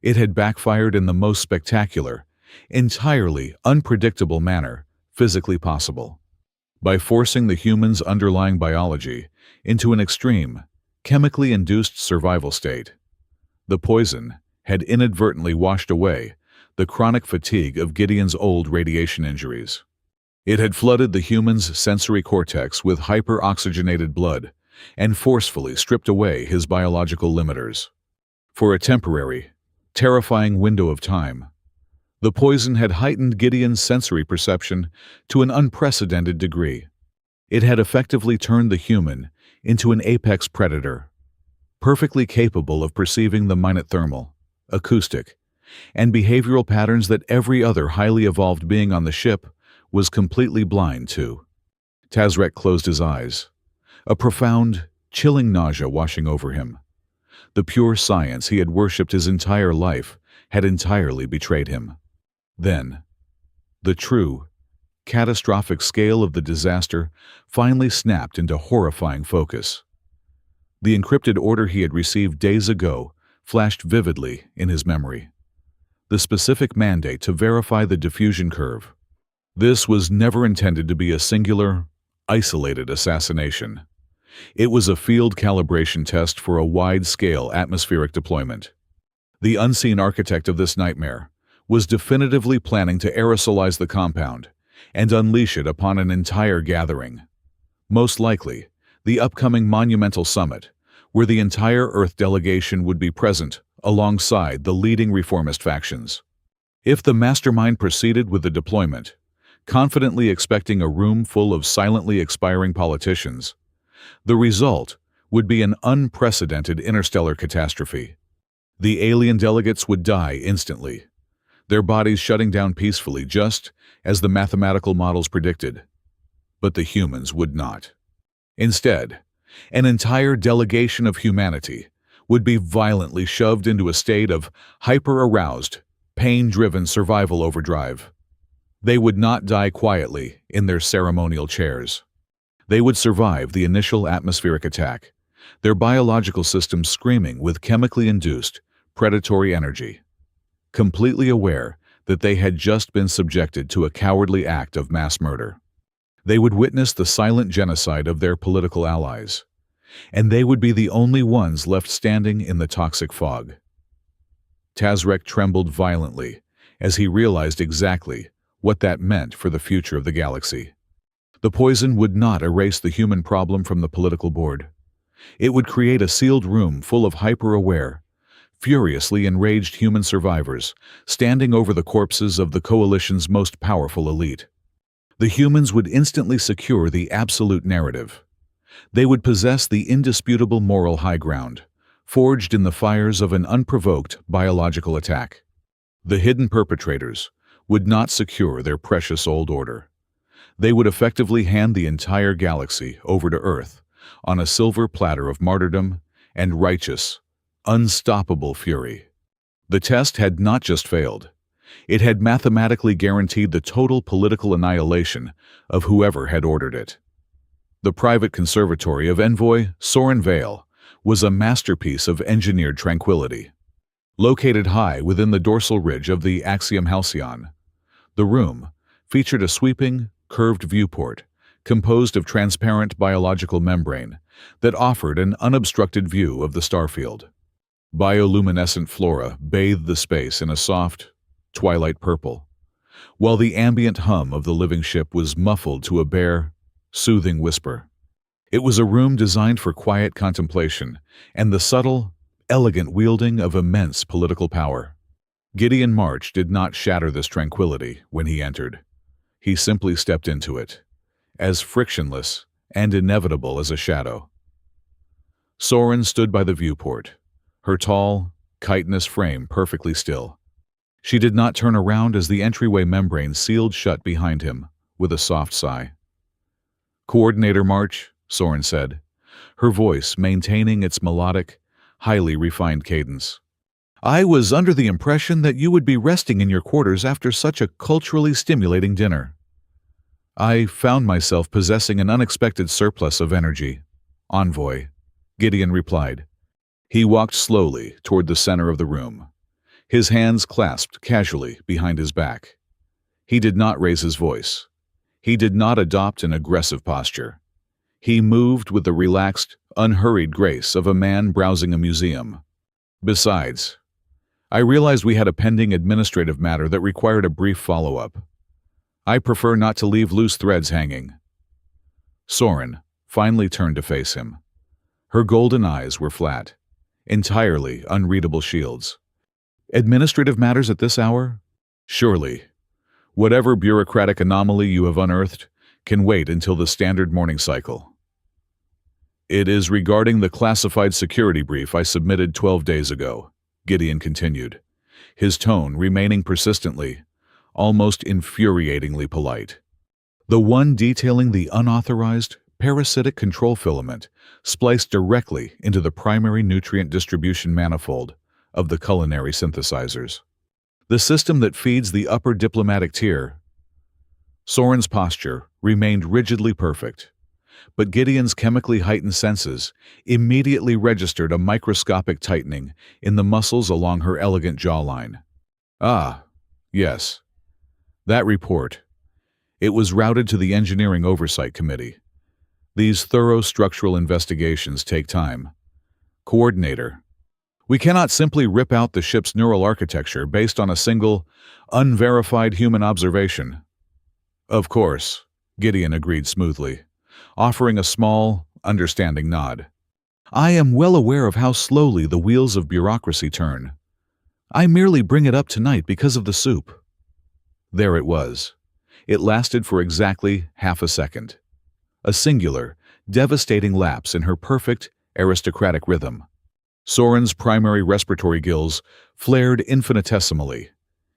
It had backfired in the most spectacular, entirely unpredictable manner physically possible. By forcing the human's underlying biology into an extreme, chemically induced survival state, the poison had inadvertently washed away the chronic fatigue of Gideon's old radiation injuries. It had flooded the human's sensory cortex with hyper-oxygenated blood and forcefully stripped away his biological limiters. For a temporary, terrifying window of time, the poison had heightened Gideon's sensory perception to an unprecedented degree. It had effectively turned the human into an apex predator, perfectly capable of perceiving the minute thermal, acoustic, and behavioral patterns that every other highly evolved being on the ship was completely blind to. Tazrek closed his eyes, a profound, chilling nausea washing over him. The pure science he had worshipped his entire life had entirely betrayed him. Then, the true, catastrophic scale of the disaster finally snapped into horrifying focus. The encrypted order he had received days ago flashed vividly in his memory. The specific mandate to verify the diffusion curve. This was never intended to be a singular, isolated assassination. It was a field calibration test for a wide-scale atmospheric deployment. The unseen architect of this nightmare was definitively planning to aerosolize the compound and unleash it upon an entire gathering. Most likely, the upcoming monumental summit, where the entire Earth delegation would be present alongside the leading reformist factions. If the mastermind proceeded with the deployment, confidently expecting a room full of silently expiring politicians, the result would be an unprecedented interstellar catastrophe. The alien delegates would die instantly, their bodies shutting down peacefully just as the mathematical models predicted. But the humans would not. Instead, an entire delegation of humanity would be violently shoved into a state of hyper-aroused, pain-driven survival overdrive. They would not die quietly in their ceremonial chairs. They would survive the initial atmospheric attack, their biological systems screaming with chemically induced, predatory energy, completely aware that they had just been subjected to a cowardly act of mass murder. They would witness the silent genocide of their political allies, and they would be the only ones left standing in the toxic fog. Tazrek trembled violently as he realized exactly what that meant for the future of the galaxy. The poison would not erase the human problem from the political board. It would create a sealed room full of hyper-aware, furiously enraged human survivors standing over the corpses of the coalition's most powerful elite. The humans would instantly secure the absolute narrative. They would possess the indisputable moral high ground, forged in the fires of an unprovoked biological attack. The hidden perpetrators would not secure their precious old order. They would effectively hand the entire galaxy over to Earth on a silver platter of martyrdom and righteous, unstoppable fury. The test had not just failed. It had mathematically guaranteed the total political annihilation of whoever had ordered it. The private conservatory of Envoy Soren Vale was a masterpiece of engineered tranquility. Located high within the dorsal ridge of the Axiom Halcyon, the room featured a sweeping, curved viewport composed of transparent biological membrane that offered an unobstructed view of the starfield. Bioluminescent flora bathed the space in a soft, twilight purple, while the ambient hum of the living ship was muffled to a bare, soothing whisper. It was a room designed for quiet contemplation and the subtle, elegant wielding of immense political power. Gideon March did not shatter this tranquility when he entered. He simply stepped into it, as frictionless and inevitable as a shadow. Soren stood by the viewport, her tall, chitinous frame perfectly still. She did not turn around as the entryway membrane sealed shut behind him with a soft sigh. "Coordinator March," Soren said, her voice maintaining its melodic, highly refined cadence. "I was under the impression that you would be resting in your quarters after such a culturally stimulating dinner." "I found myself possessing an unexpected surplus of energy, Envoy," Gideon replied. He walked slowly toward the center of the room, his hands clasped casually behind his back. He did not raise his voice. He did not adopt an aggressive posture. He moved with the relaxed, unhurried grace of a man browsing a museum. "Besides, I realized we had a pending administrative matter that required a brief follow-up. I prefer not to leave loose threads hanging." Soren finally turned to face him. Her golden eyes were flat, entirely unreadable shields. "Administrative matters at this hour? Surely. Whatever bureaucratic anomaly you have unearthed can wait until the standard morning cycle." "It is regarding the classified security brief I submitted 12 days ago," Gideon continued, his tone remaining persistently, almost infuriatingly polite. "The one detailing the unauthorized, parasitic control filament spliced directly into the primary nutrient distribution manifold of the culinary synthesizers. The system that feeds the upper diplomatic tier." Soren's posture remained rigidly perfect, but Gideon's chemically heightened senses immediately registered a microscopic tightening in the muscles along her elegant jawline. "Ah, yes. That report. It was routed to the Engineering Oversight Committee. These thorough structural investigations take time. Coordinator, we cannot simply rip out the ship's neural architecture based on a single, unverified human observation." "Of course," Gideon agreed smoothly, offering a small, understanding nod. "I am well aware of how slowly the wheels of bureaucracy turn. I merely bring it up tonight because of the soup." There it was. It lasted for exactly half a second. A singular, devastating lapse in her perfect, aristocratic rhythm. Soren's primary respiratory gills flared infinitesimally,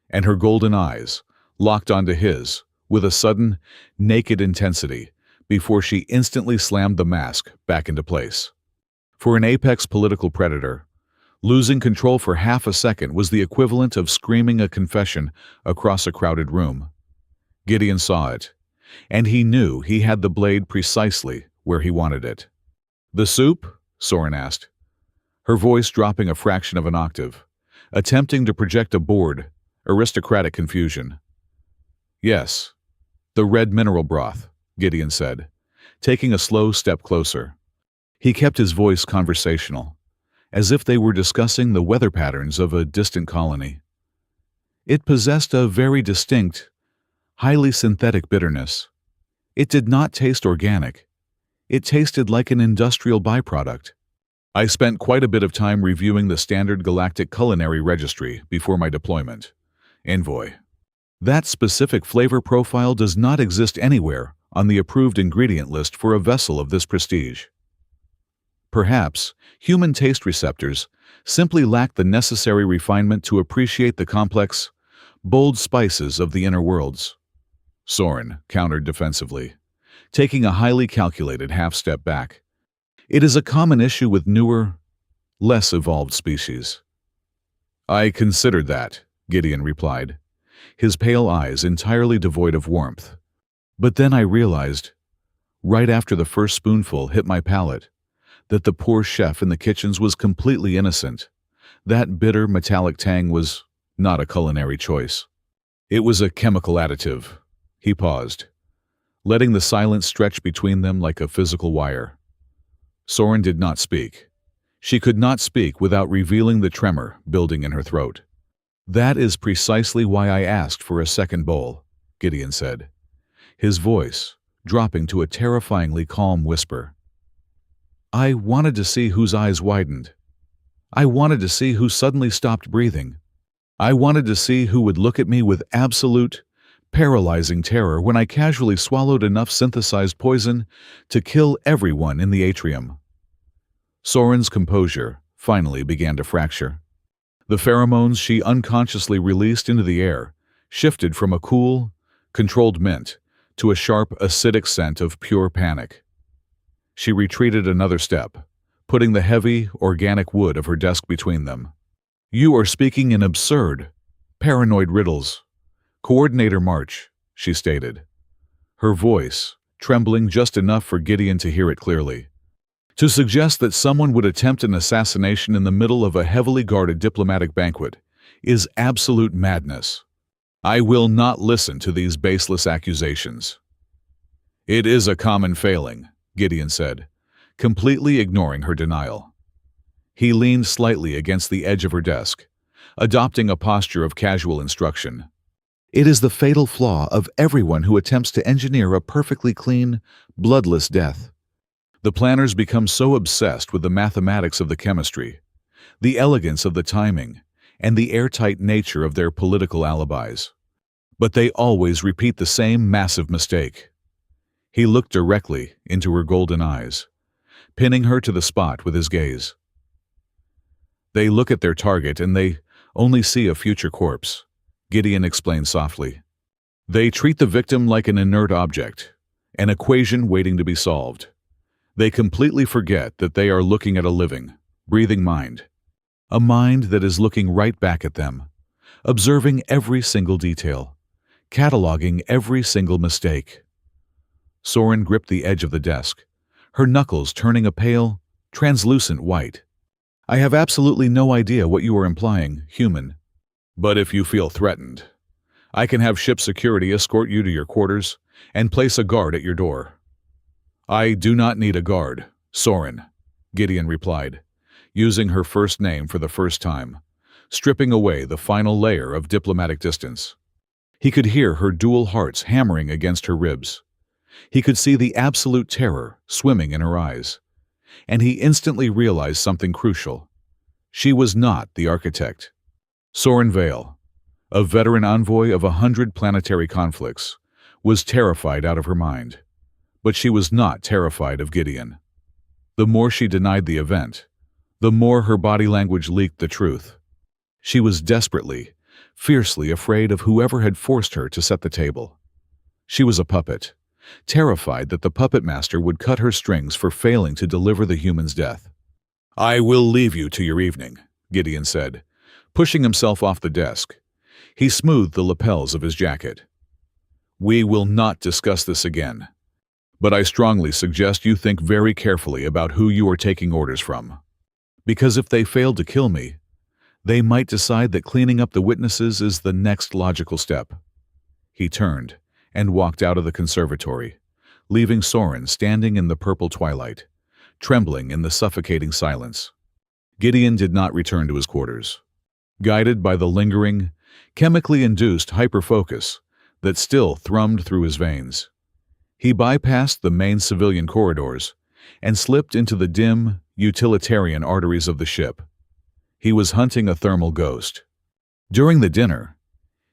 and her golden eyes locked onto his with a sudden, naked intensity before she instantly slammed the mask back into place. For an apex political predator, losing control for half a second was the equivalent of screaming a confession across a crowded room. Gideon saw it, and he knew he had the blade precisely where he wanted it. "The soup?" Soren asked, her voice dropping a fraction of an octave, attempting to project a bored, aristocratic confusion. "Yes, the red mineral broth," Gideon said, taking a slow step closer. He kept his voice conversational, as if they were discussing the weather patterns of a distant colony. It possessed a very distinct, highly synthetic bitterness. It did not taste organic. It tasted like an industrial byproduct. "I spent quite a bit of time reviewing the standard galactic culinary registry before my deployment, Envoy. That specific flavor profile does not exist anywhere on the approved ingredient list for a vessel of this prestige." Perhaps human taste receptors simply lack the necessary refinement to appreciate the complex, bold spices of the inner worlds. Soren countered defensively, taking a highly calculated half-step back. It is a common issue with newer, less evolved species. I considered that, Gideon replied, his pale eyes entirely devoid of warmth. But then I realized, right after the first spoonful hit my palate, that the poor chef in the kitchens was completely innocent. That bitter metallic tang was not a culinary choice. It was a chemical additive. He paused, letting the silence stretch between them like a physical wire. Soren did not speak. She could not speak without revealing the tremor building in her throat. That is precisely why I asked for a second bowl, Gideon said, his voice dropping to a terrifyingly calm whisper. I wanted to see whose eyes widened. I wanted to see who suddenly stopped breathing. I wanted to see who would look at me with absolute, paralyzing terror when I casually swallowed enough synthesized poison to kill everyone in the atrium. Soren's composure finally began to fracture. The pheromones she unconsciously released into the air shifted from a cool, controlled mint to a sharp, acidic scent of pure panic. She retreated another step, putting the heavy, organic wood of her desk between them. You are speaking in absurd, paranoid riddles. Coordinator March, she stated, her voice trembling just enough for Gideon to hear it clearly. To suggest that someone would attempt an assassination in the middle of a heavily guarded diplomatic banquet is absolute madness. I will not listen to these baseless accusations. It is a common failing, Gideon said, completely ignoring her denial. He leaned slightly against the edge of her desk, adopting a posture of casual instruction. It is the fatal flaw of everyone who attempts to engineer a perfectly clean, bloodless death. The planners become so obsessed with the mathematics of the chemistry, the elegance of the timing, and the airtight nature of their political alibis. But they always repeat the same massive mistake. He looked directly into her golden eyes, pinning her to the spot with his gaze. They look at their target and they only see a future corpse, Gideon explained softly. They treat the victim like an inert object, an equation waiting to be solved. They completely forget that they are looking at a living, breathing mind. A mind that is looking right back at them, observing every single detail, cataloging every single mistake. Soren gripped the edge of the desk, her knuckles turning a pale, translucent white. I have absolutely no idea what you are implying, human. But if you feel threatened, I can have ship security escort you to your quarters and place a guard at your door. I do not need a guard, Soren, Gideon replied, using her first name for the first time, stripping away the final layer of diplomatic distance. He could hear her dual hearts hammering against her ribs. He could see the absolute terror swimming in her eyes. And he instantly realized something crucial. She was not the architect. Soren Vale, a veteran envoy of 100 planetary conflicts, was terrified out of her mind. But she was not terrified of Gideon. The more she denied the event, the more her body language leaked the truth. She was desperately, fiercely afraid of whoever had forced her to set the table. She was a puppet, terrified that the puppet master would cut her strings for failing to deliver the human's death. I will leave you to your evening, Gideon said, pushing himself off the desk. He smoothed the lapels of his jacket. We will not discuss this again. But I strongly suggest you think very carefully about who you are taking orders from. Because if they fail to kill me, they might decide that cleaning up the witnesses is the next logical step. He turned and walked out of the conservatory, leaving Soren standing in the purple twilight, trembling in the suffocating silence. Gideon did not return to his quarters. Guided by the lingering, chemically induced hyperfocus that still thrummed through his veins, he bypassed the main civilian corridors and slipped into the dim, utilitarian arteries of the ship. He was hunting a thermal ghost. During the dinner,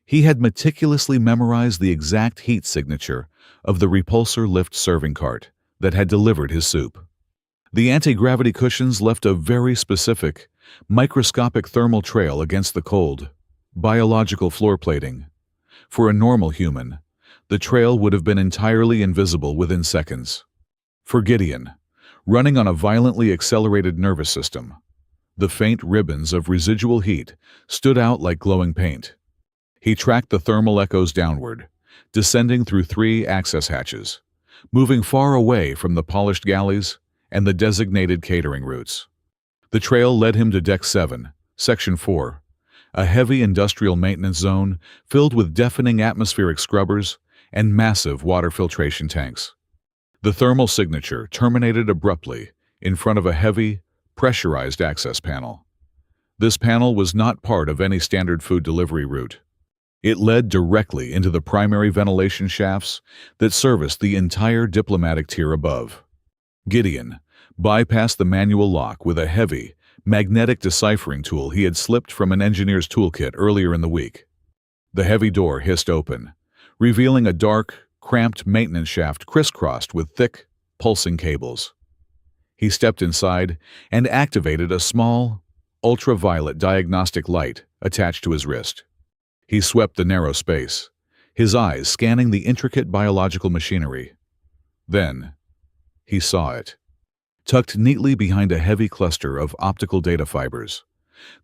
he had meticulously memorized the exact heat signature of the repulsor lift serving cart that had delivered his soup. The anti-gravity cushions left a very specific, microscopic thermal trail against the cold, biological floor plating. For a normal human, the trail would have been entirely invisible within seconds. For Gideon, running on a violently accelerated nervous system, the faint ribbons of residual heat stood out like glowing paint. He tracked the thermal echoes downward, descending through 3 access hatches, moving far away from the polished galleys and the designated catering routes. The trail led him to Deck 7, Section 4, a heavy industrial maintenance zone filled with deafening atmospheric scrubbers and massive water filtration tanks. The thermal signature terminated abruptly in front of a heavy, pressurized access panel. This panel was not part of any standard food delivery route. It led directly into the primary ventilation shafts that serviced the entire diplomatic tier above. Gideon bypassed the manual lock with a heavy, magnetic deciphering tool he had slipped from an engineer's toolkit earlier in the week. The heavy door hissed open, revealing a dark, cramped maintenance shaft crisscrossed with thick, pulsing cables. He stepped inside and activated a small, ultraviolet diagnostic light attached to his wrist. He swept the narrow space, his eyes scanning the intricate biological machinery. Then, he saw it. Tucked neatly behind a heavy cluster of optical data fibers,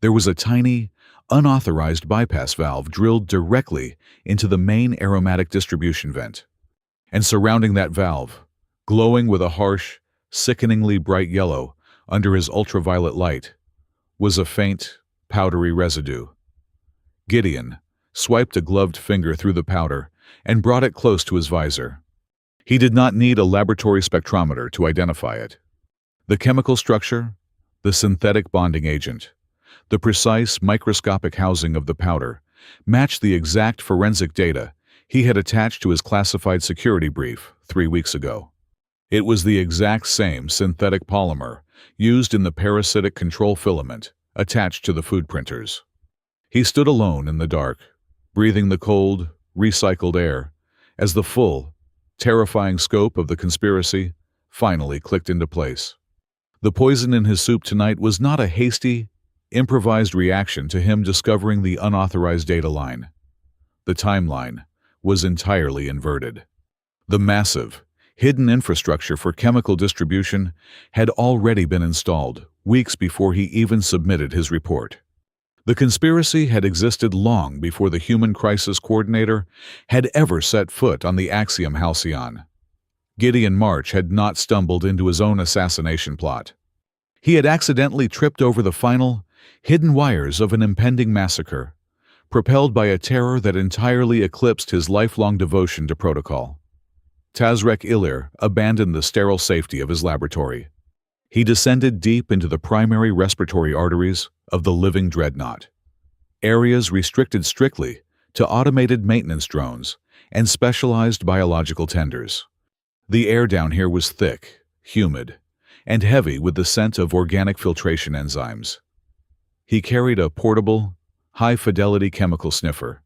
there was a tiny, unauthorized bypass valve drilled directly into the main aromatic distribution vent. And surrounding that valve, glowing with a harsh, sickeningly bright yellow under his ultraviolet light, was a faint, powdery residue. Gideon swiped a gloved finger through the powder and brought it close to his visor. He did not need a laboratory spectrometer to identify it. The chemical structure, the synthetic bonding agent, the precise microscopic housing of the powder matched the exact forensic data he had attached to his classified security brief 3 weeks ago. It was the exact same synthetic polymer used in the parasitic control filament attached to the food printers. He stood alone in the dark, breathing the cold, recycled air, as the full, terrifying scope of the conspiracy finally clicked into place. The poison in his soup tonight was not a hasty, improvised reaction to him discovering the unauthorized data line. The timeline was entirely inverted. The massive, hidden infrastructure for chemical distribution had already been installed weeks before he even submitted his report. The conspiracy had existed long before the Human Crisis Coordinator had ever set foot on the Axiom Halcyon. Gideon March had not stumbled into his own assassination plot. He had accidentally tripped over the final, hidden wires of an impending massacre, propelled by a terror that entirely eclipsed his lifelong devotion to protocol. Tazrek Ilir abandoned the sterile safety of his laboratory. He descended deep into the primary respiratory arteries of the living dreadnought, areas restricted strictly to automated maintenance drones and specialized biological tenders. The air down here was thick, humid, and heavy with the scent of organic filtration enzymes. He carried a portable, high-fidelity chemical sniffer,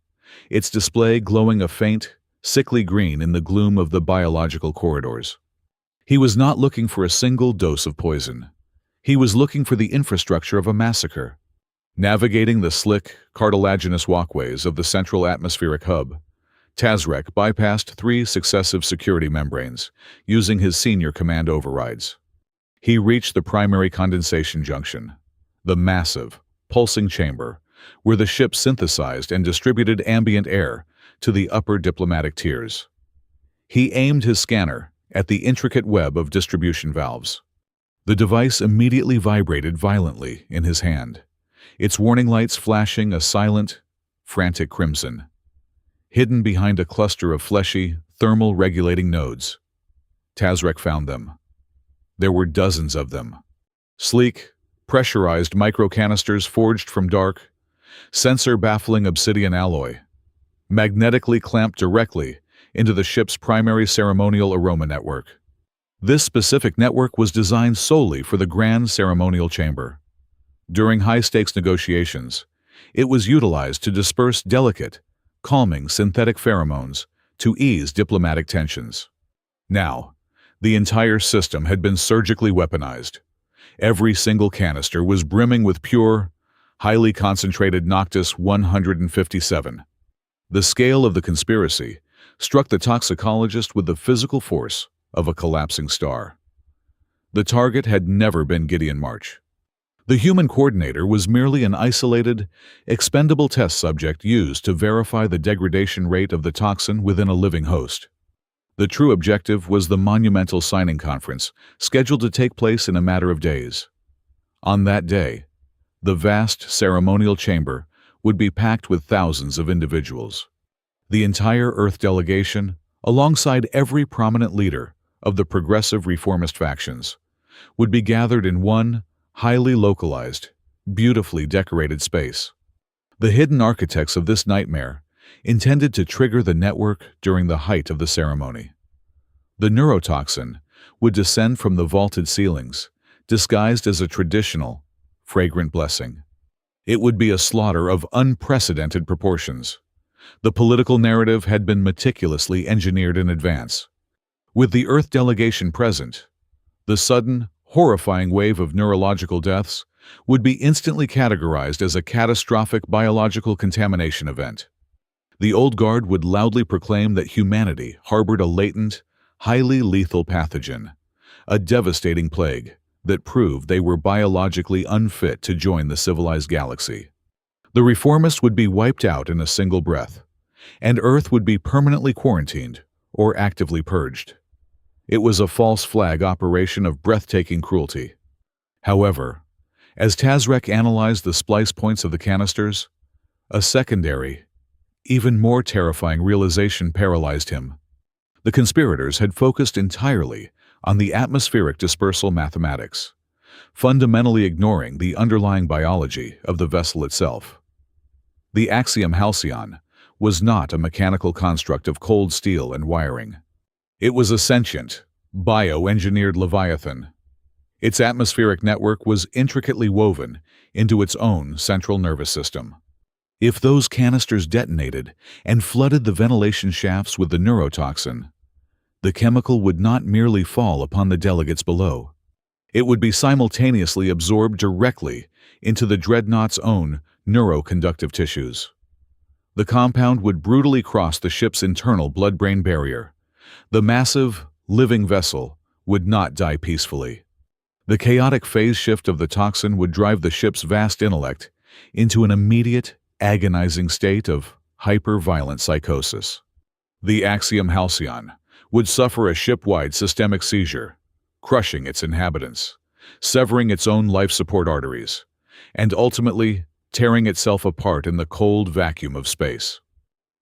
its display glowing a faint, sickly green in the gloom of the biological corridors. He was not looking for a single dose of poison. He was looking for the infrastructure of a massacre. Navigating the slick, cartilaginous walkways of the central atmospheric hub, Tazrek bypassed 3 successive security membranes, using his senior command overrides. He reached the primary condensation junction, the massive, pulsing chamber, where the ship synthesized and distributed ambient air to the upper diplomatic tiers. He aimed his scanner at the intricate web of distribution valves. The device immediately vibrated violently in his hand, its warning lights flashing a silent, frantic crimson. Hidden behind a cluster of fleshy, thermal-regulating nodes, Tazrek found them. There were dozens of them. Sleek, pressurized micro-canisters forged from dark, sensor-baffling obsidian alloy, magnetically clamped directly into the ship's primary ceremonial aroma network. This specific network was designed solely for the grand ceremonial chamber. During high-stakes negotiations, it was utilized to disperse delicate, calming synthetic pheromones to ease diplomatic tensions. Now, The entire system had been surgically weaponized. Every single canister was brimming with pure, highly concentrated Noctis 157. The scale of the conspiracy struck the toxicologist with the physical force of a collapsing star. The target had never been Gideon March. The human coordinator was merely an isolated, expendable test subject used to verify the degradation rate of the toxin within a living host. The true objective was the monumental signing conference, scheduled to take place in a matter of days. On that day, the vast ceremonial chamber would be packed with thousands of individuals. The entire Earth delegation, alongside every prominent leader of the progressive reformist factions, would be gathered in one highly localized, beautifully decorated space. The hidden architects of this nightmare intended to trigger the network during the height of the ceremony. The neurotoxin would descend from the vaulted ceilings, disguised as a traditional, fragrant blessing. It would be a slaughter of unprecedented proportions. The political narrative had been meticulously engineered in advance. With the Earth delegation present, the sudden, horrifying wave of neurological deaths would be instantly categorized as a catastrophic biological contamination event. The old guard would loudly proclaim that humanity harbored a latent, highly lethal pathogen, a devastating plague that proved they were biologically unfit to join the civilized galaxy. The reformists would be wiped out in a single breath, and Earth would be permanently quarantined or actively purged. It was a false flag operation of breathtaking cruelty. However, as Tazrek analyzed the splice points of the canisters, a secondary, even more terrifying realization paralyzed him. The conspirators had focused entirely on the atmospheric dispersal mathematics, fundamentally ignoring the underlying biology of the vessel itself. The Axiom Halcyon was not a mechanical construct of cold steel and wiring. It was a sentient, bio-engineered leviathan. Its atmospheric network was intricately woven into its own central nervous system. If those canisters detonated and flooded the ventilation shafts with the neurotoxin, the chemical would not merely fall upon the delegates below. It would be simultaneously absorbed directly into the dreadnought's own neuroconductive tissues. The compound would brutally cross the ship's internal blood-brain barrier. The massive, living vessel would not die peacefully. The chaotic phase shift of the toxin would drive the ship's vast intellect into an immediate, agonizing state of hyper-violent psychosis. The Axiom Halcyon would suffer a ship-wide systemic seizure, crushing its inhabitants, severing its own life support arteries, and ultimately tearing itself apart in the cold vacuum of space.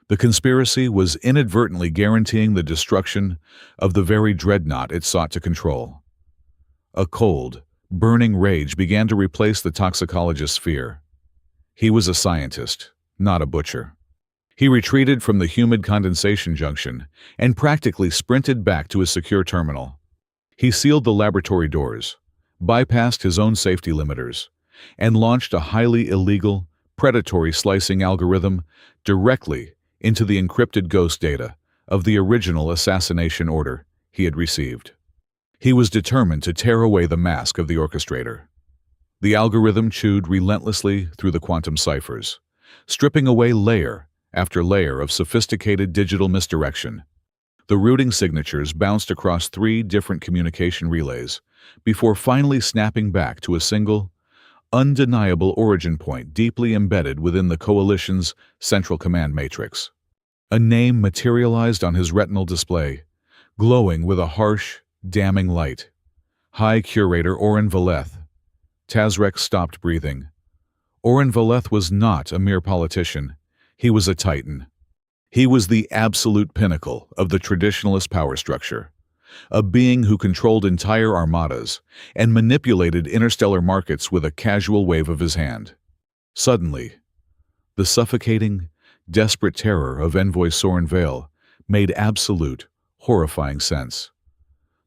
The conspiracy was inadvertently guaranteeing the destruction of the very dreadnought it sought to control. A cold, burning rage began to replace the toxicologist's fear. He was a scientist, not a butcher. He retreated from the humid condensation junction and practically sprinted back to his secure terminal. He sealed the laboratory doors, bypassed his own safety limiters, and launched a highly illegal, predatory slicing algorithm directly into the encrypted ghost data of the original assassination order he had received. He was determined to tear away the mask of the orchestrator. The algorithm chewed relentlessly through the quantum ciphers, stripping away layer after layer of sophisticated digital misdirection. The routing signatures bounced across 3 different communication relays before finally snapping back to a single, undeniable origin point deeply embedded within the Coalition's central command matrix. A name materialized on his retinal display, glowing with a harsh, damning light. High Curator Oren Valeth. Tazrek stopped breathing. Oren Valeth was not a mere politician. He was a titan. He was the absolute pinnacle of the traditionalist power structure, a being who controlled entire armadas and manipulated interstellar markets with a casual wave of his hand. Suddenly, the suffocating, desperate terror of Envoy Soren Vale made absolute, horrifying sense.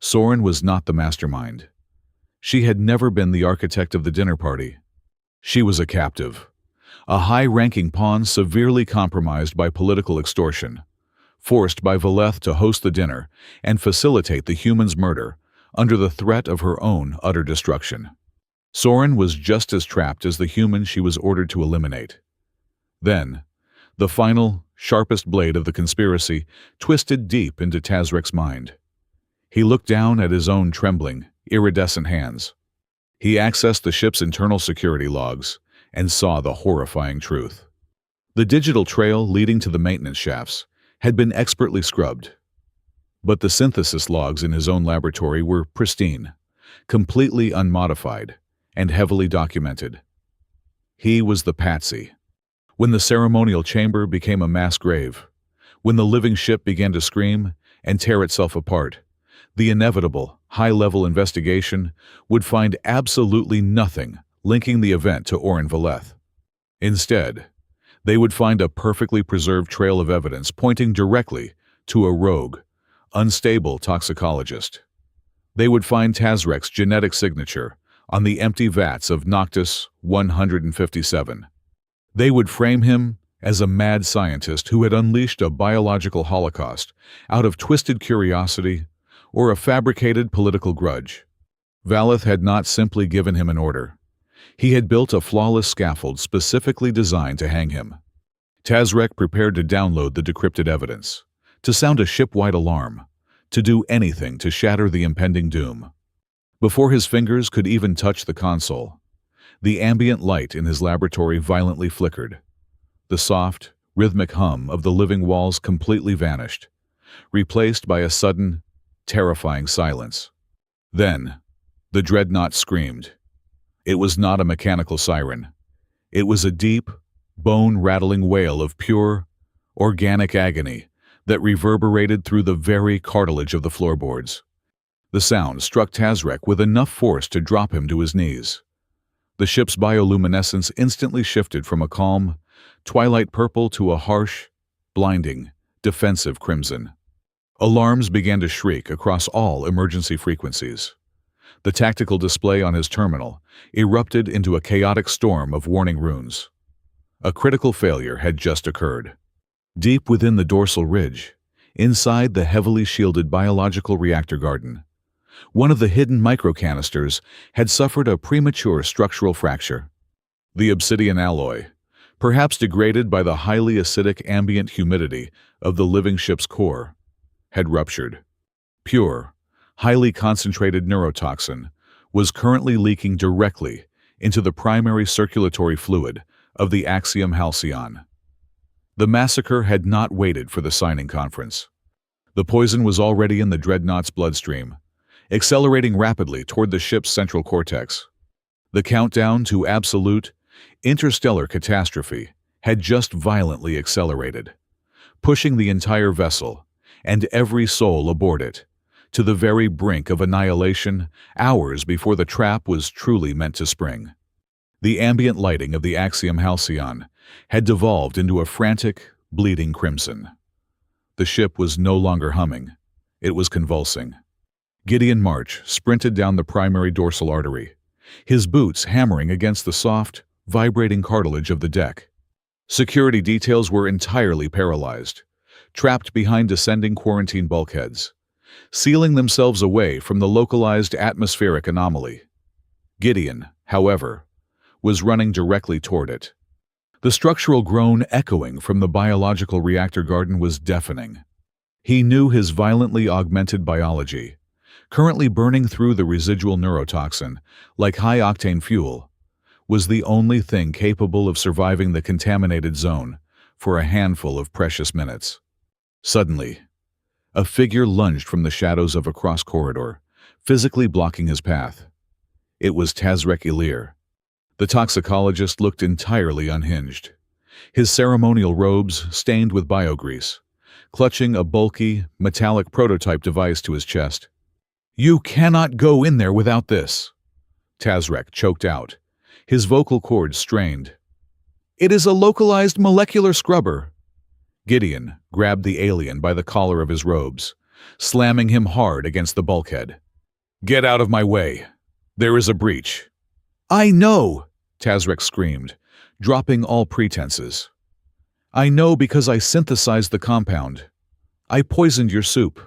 Soren was not the mastermind. She had never been the architect of the dinner party. She was a captive, a high-ranking pawn severely compromised by political extortion, forced by Valeth to host the dinner and facilitate the human's murder under the threat of her own utter destruction. Soren was just as trapped as the human she was ordered to eliminate. Then, the final, sharpest blade of the conspiracy twisted deep into Tazrek's mind. He looked down at his own trembling, iridescent hands. He accessed the ship's internal security logs and saw the horrifying truth. The digital trail leading to the maintenance shafts had been expertly scrubbed, but the synthesis logs in his own laboratory were pristine, completely unmodified, and heavily documented. He was the patsy. When the ceremonial chamber became a mass grave, when the living ship began to scream and tear itself apart, the inevitable, high-level investigation would find absolutely nothing linking the event to Oren Valeth. Instead, they would find a perfectly preserved trail of evidence pointing directly to a rogue, unstable toxicologist. They would find Tazrek's genetic signature on the empty vats of Noctis 157. They would frame him as a mad scientist who had unleashed a biological holocaust out of twisted curiosity or a fabricated political grudge. Valeth had not simply given him an order. He had built a flawless scaffold specifically designed to hang him. Tazrek prepared to download the decrypted evidence, to sound a ship-wide alarm, to do anything to shatter the impending doom. Before his fingers could even touch the console, the ambient light in his laboratory violently flickered. The soft, rhythmic hum of the living walls completely vanished, replaced by a sudden, terrifying silence. Then, the dreadnought screamed. It was not a mechanical siren. It was a deep, bone-rattling wail of pure, organic agony that reverberated through the very cartilage of the floorboards. The sound struck Tazrek with enough force to drop him to his knees. The ship's bioluminescence instantly shifted from a calm, twilight purple to a harsh, blinding, defensive crimson. Alarms began to shriek across all emergency frequencies. The tactical display on his terminal erupted into a chaotic storm of warning runes. A critical failure had just occurred. Deep within the dorsal ridge, inside the heavily shielded biological reactor garden, one of the hidden microcanisters had suffered a premature structural fracture. The obsidian alloy, perhaps degraded by the highly acidic ambient humidity of the living ship's core, had ruptured. Pure, highly concentrated neurotoxin was currently leaking directly into the primary circulatory fluid of the Axiom Halcyon. The massacre had not waited for the signing conference. The poison was already in the dreadnought's bloodstream, accelerating rapidly toward the ship's central cortex. The countdown to absolute, interstellar catastrophe had just violently accelerated, pushing the entire vessel, and every soul aboard it, to the very brink of annihilation hours before the trap was truly meant to spring. The ambient lighting of the Axiom Halcyon had devolved into a frantic, bleeding crimson. The ship was no longer humming. It was convulsing. Gideon March sprinted down the primary dorsal artery, his boots hammering against the soft, vibrating cartilage of the deck. Security details were entirely paralyzed, trapped behind descending quarantine bulkheads, sealing themselves away from the localized atmospheric anomaly. Gideon, however, was running directly toward it. The structural groan echoing from the biological reactor garden was deafening. He knew his violently augmented biology, currently burning through the residual neurotoxin like high-octane fuel, was the only thing capable of surviving the contaminated zone for a handful of precious minutes. Suddenly, a figure lunged from the shadows of a cross corridor, physically blocking his path. It was Tazrek Ilir. The toxicologist looked entirely unhinged, his ceremonial robes stained with biogrease, clutching a bulky, metallic prototype device to his chest. "You cannot go in there without this," Tazrek choked out, his vocal cords strained. "It is a localized molecular scrubber." Gideon grabbed the alien by the collar of his robes, slamming him hard against the bulkhead. "Get out of my way. There is a breach." "I know," Tazrek screamed, dropping all pretenses. "I know because I synthesized the compound. I poisoned your soup.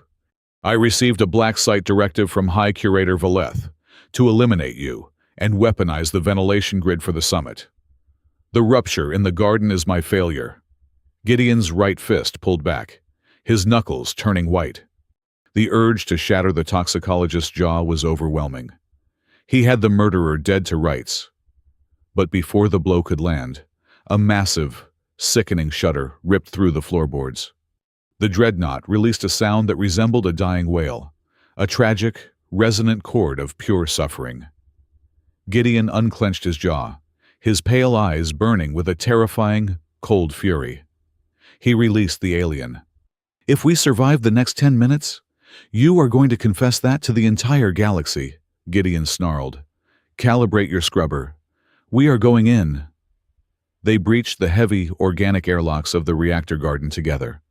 I received a black site directive from High Curator Valeth to eliminate you and weaponize the ventilation grid for the summit. The rupture in the garden is my failure." Gideon's right fist pulled back, his knuckles turning white. The urge to shatter the toxicologist's jaw was overwhelming. He had the murderer dead to rights. But before the blow could land, a massive, sickening shudder ripped through the floorboards. The dreadnought released a sound that resembled a dying wail, a tragic, resonant chord of pure suffering. Gideon unclenched his jaw, his pale eyes burning with a terrifying, cold fury. He released the alien. "If we survive the next 10 minutes, you are going to confess that to the entire galaxy," Gideon snarled. "Calibrate your scrubber. We are going in." They breached the heavy, organic airlocks of the reactor garden together.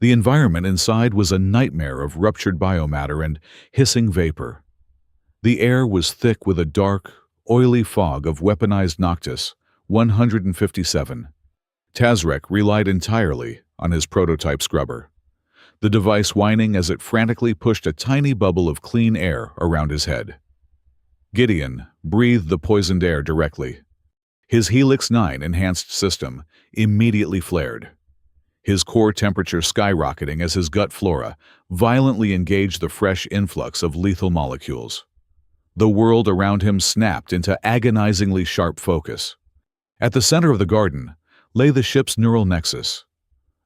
The environment inside was a nightmare of ruptured biomatter and hissing vapor. The air was thick with a dark, oily fog of weaponized Noctis 157. Tazrek relied entirely on his prototype scrubber, the device whining as it frantically pushed a tiny bubble of clean air around his head. Gideon breathed the poisoned air directly. His Helix 9 enhanced system immediately flared, his core temperature skyrocketing as his gut flora violently engaged the fresh influx of lethal molecules. The world around him snapped into agonizingly sharp focus. At the center of the garden lay the ship's neural nexus,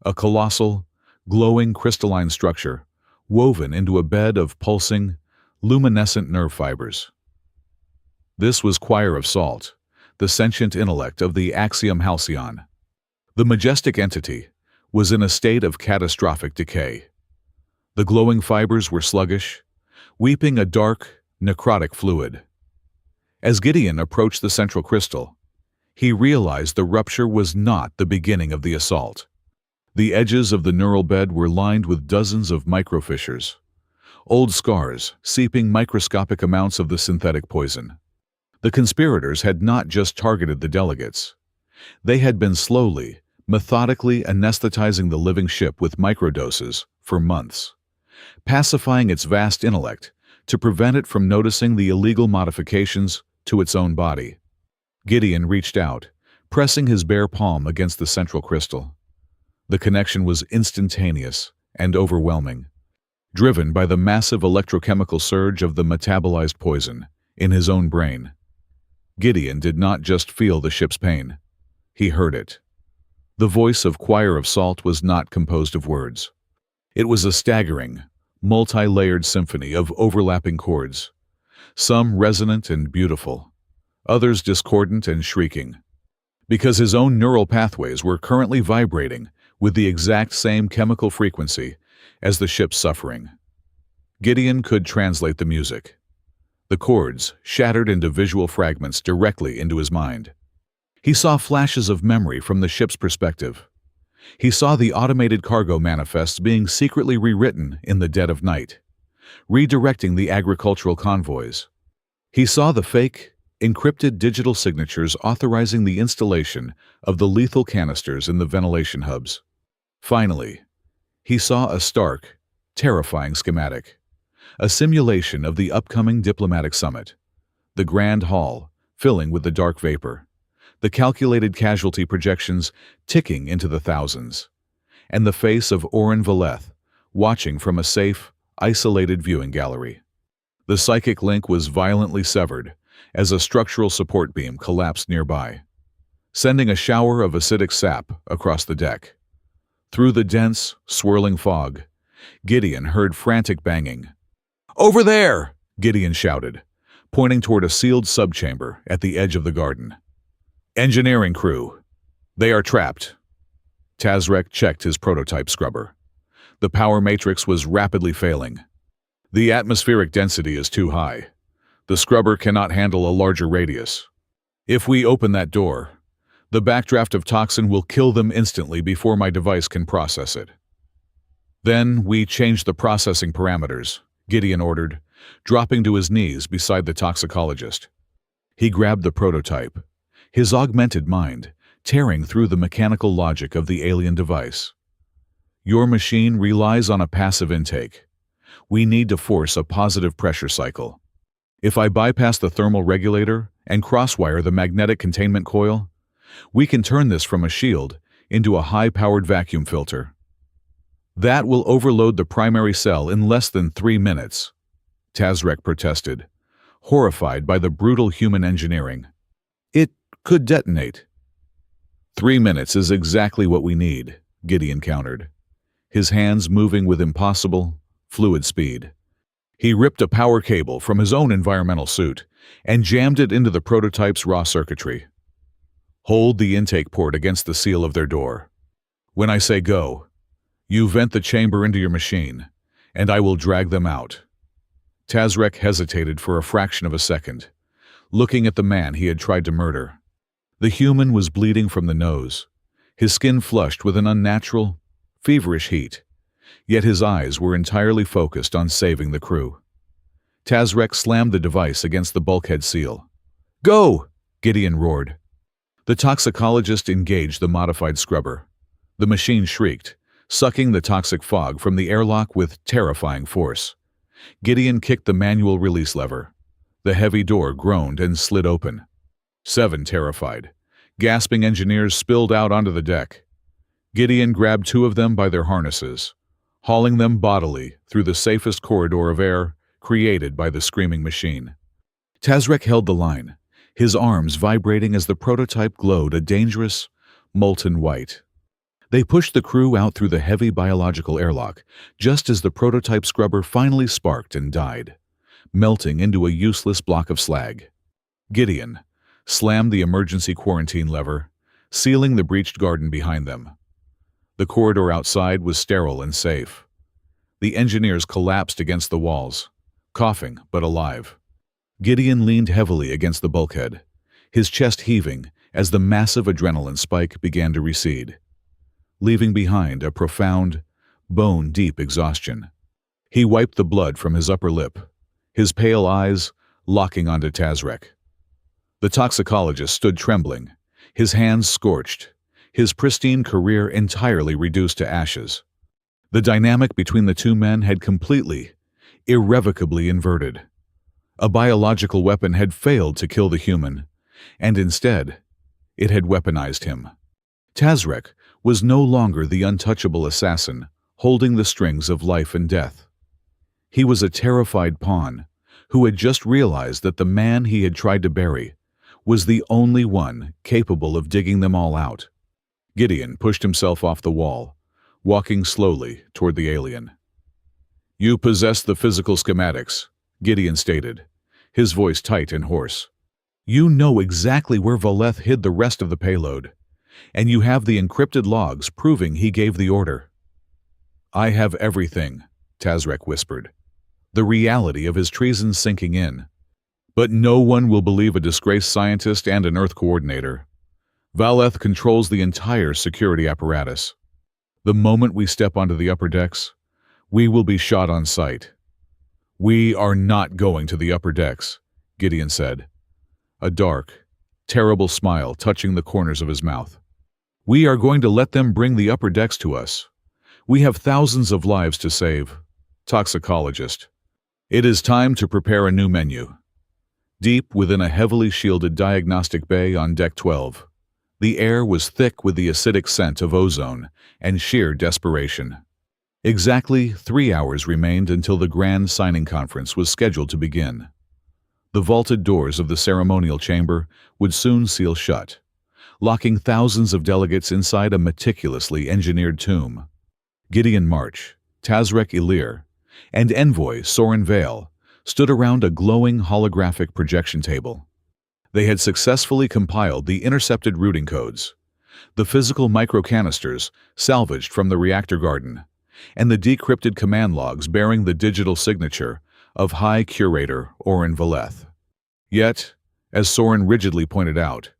a colossal, glowing crystalline structure woven into a bed of pulsing, luminescent nerve fibers. This was Choir of Salt, the sentient intellect of the Axiom Halcyon. The majestic entity was in a state of catastrophic decay. The glowing fibers were sluggish, weeping a dark, necrotic fluid. As Gideon approached the central crystal, he realized the rupture was not the beginning of the assault. The edges of the neural bed were lined with dozens of microfissures, old scars seeping microscopic amounts of the synthetic poison. The conspirators had not just targeted the delegates. They had been slowly, methodically anesthetizing the living ship with microdoses for months, pacifying its vast intellect to prevent it from noticing the illegal modifications to its own body. Gideon reached out, pressing his bare palm against the central crystal. The connection was instantaneous and overwhelming, driven by the massive electrochemical surge of the metabolized poison in his own brain. Gideon did not just feel the ship's pain. He heard it. The voice of Choir of Salt was not composed of words. It was a staggering, multi-layered symphony of overlapping chords, some resonant and beautiful, others discordant and shrieking, because his own neural pathways were currently vibrating with the exact same chemical frequency as the ship's suffering. Gideon could translate the music. The chords shattered into visual fragments directly into his mind. He saw flashes of memory from the ship's perspective. He saw the automated cargo manifests being secretly rewritten in the dead of night, redirecting the agricultural convoys. He saw the fake, encrypted digital signatures authorizing the installation of the lethal canisters in the ventilation hubs. Finally, he saw a stark, terrifying schematic, a simulation of the upcoming diplomatic summit, the grand hall filling with the dark vapor, the calculated casualty projections ticking into the thousands, and the face of Oren Valeth watching from a safe, isolated viewing gallery. The psychic link was violently severed as a structural support beam collapsed nearby, sending a shower of acidic sap across the deck. Through the dense, swirling fog, Gideon heard frantic banging. "Over there!" Gideon shouted, pointing toward a sealed subchamber at the edge of the garden. "Engineering crew. They are trapped." Tazrek checked his prototype scrubber. The power matrix was rapidly failing. "The atmospheric density is too high. The scrubber cannot handle a larger radius. If we open that door, the backdraft of toxin will kill them instantly before my device can process it." "Then we change the processing parameters," Gideon ordered, dropping to his knees beside the toxicologist. He grabbed the prototype, his augmented mind tearing through the mechanical logic of the alien device. Your machine relies on a passive intake. We need to force a positive pressure cycle. If I bypass the thermal regulator and crosswire the magnetic containment coil, we can turn this from a shield into a high-powered vacuum filter. That will overload the primary cell in less than 3 minutes, Tazrek protested, horrified by the brutal human engineering. It could detonate. 3 minutes is exactly what we need, Gideon countered, his hands moving with impossible, fluid speed. He ripped a power cable from his own environmental suit and jammed it into the prototype's raw circuitry. Hold the intake port against the seal of their door. When I say go, you vent the chamber into your machine, and I will drag them out. Tazrek hesitated for a fraction of a second, looking at the man he had tried to murder. The human was bleeding from the nose, his skin flushed with an unnatural, feverish heat, yet his eyes were entirely focused on saving the crew. Tazrek slammed the device against the bulkhead seal. Go! Gideon roared. The toxicologist engaged the modified scrubber. The machine shrieked, sucking the toxic fog from the airlock with terrifying force. Gideon kicked the manual release lever. The heavy door groaned and slid open. 7 terrified, gasping engineers spilled out onto the deck. Gideon grabbed 2 of them by their harnesses, hauling them bodily through the safest corridor of air created by the screaming machine. Tazrek held the line, his arms vibrating as the prototype glowed a dangerous, molten white. They pushed the crew out through the heavy biological airlock, just as the prototype scrubber finally sparked and died, melting into a useless block of slag. Gideon slammed the emergency quarantine lever, sealing the breached garden behind them. The corridor outside was sterile and safe. The engineers collapsed against the walls, coughing but alive. Gideon leaned heavily against the bulkhead, his chest heaving as the massive adrenaline spike began to recede, leaving behind a profound, bone-deep exhaustion. He wiped the blood from his upper lip, his pale eyes locking onto Tazrek. The toxicologist stood trembling, his hands scorched, his pristine career entirely reduced to ashes. The dynamic between the 2 men had completely, irrevocably inverted. A biological weapon had failed to kill the human, and instead, it had weaponized him. Tazrek was no longer the untouchable assassin holding the strings of life and death. He was a terrified pawn who had just realized that the man he had tried to bury was the only one capable of digging them all out. Gideon pushed himself off the wall, walking slowly toward the alien. You possess the physical schematics, Gideon stated, his voice tight and hoarse. You know exactly where Valeth hid the rest of the payload, and you have the encrypted logs proving he gave the order. I have everything, Tazrek whispered, the reality of his treason sinking in. But no one will believe a disgraced scientist and an Earth coordinator. Valeth controls the entire security apparatus. The moment we step onto the upper decks, we will be shot on sight. We are not going to the upper decks, Gideon said, a dark, terrible smile touching the corners of his mouth. We are going to let them bring the upper decks to us. We have thousands of lives to save. Toxicologist. It is time to prepare a new menu. Deep within a heavily shielded diagnostic bay on Deck 12, the air was thick with the acidic scent of ozone and sheer desperation. Exactly 3 hours remained until the grand signing conference was scheduled to begin. The vaulted doors of the ceremonial chamber would soon seal shut, locking thousands of delegates inside a meticulously engineered tomb. Gideon March, Tazrek Ilir, and envoy Soren Vale stood around a glowing holographic projection table. They had successfully compiled the intercepted routing codes, the physical microcanisters salvaged from the reactor garden, and the decrypted command logs bearing the digital signature of High Curator Oren Valeth. Yet, as Soren rigidly pointed out,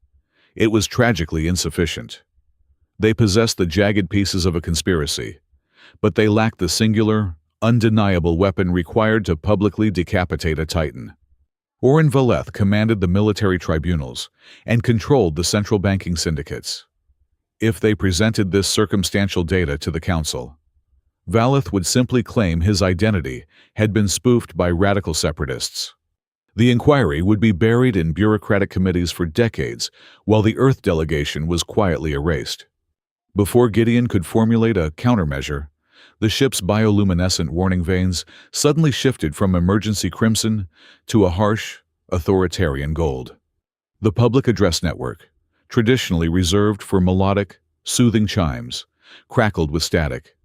it was tragically insufficient. They possessed the jagged pieces of a conspiracy, but they lacked the singular, undeniable weapon required to publicly decapitate a Titan. Oren Valeth commanded the military tribunals and controlled the central banking syndicates. If they presented this circumstantial data to the council, Valeth would simply claim his identity had been spoofed by radical separatists. The inquiry would be buried in bureaucratic committees for decades, while the Earth delegation was quietly erased. Before Gideon could formulate a countermeasure, the ship's bioluminescent warning vanes suddenly shifted from emergency crimson to a harsh, authoritarian gold. The public address network, traditionally reserved for melodic, soothing chimes, crackled with static.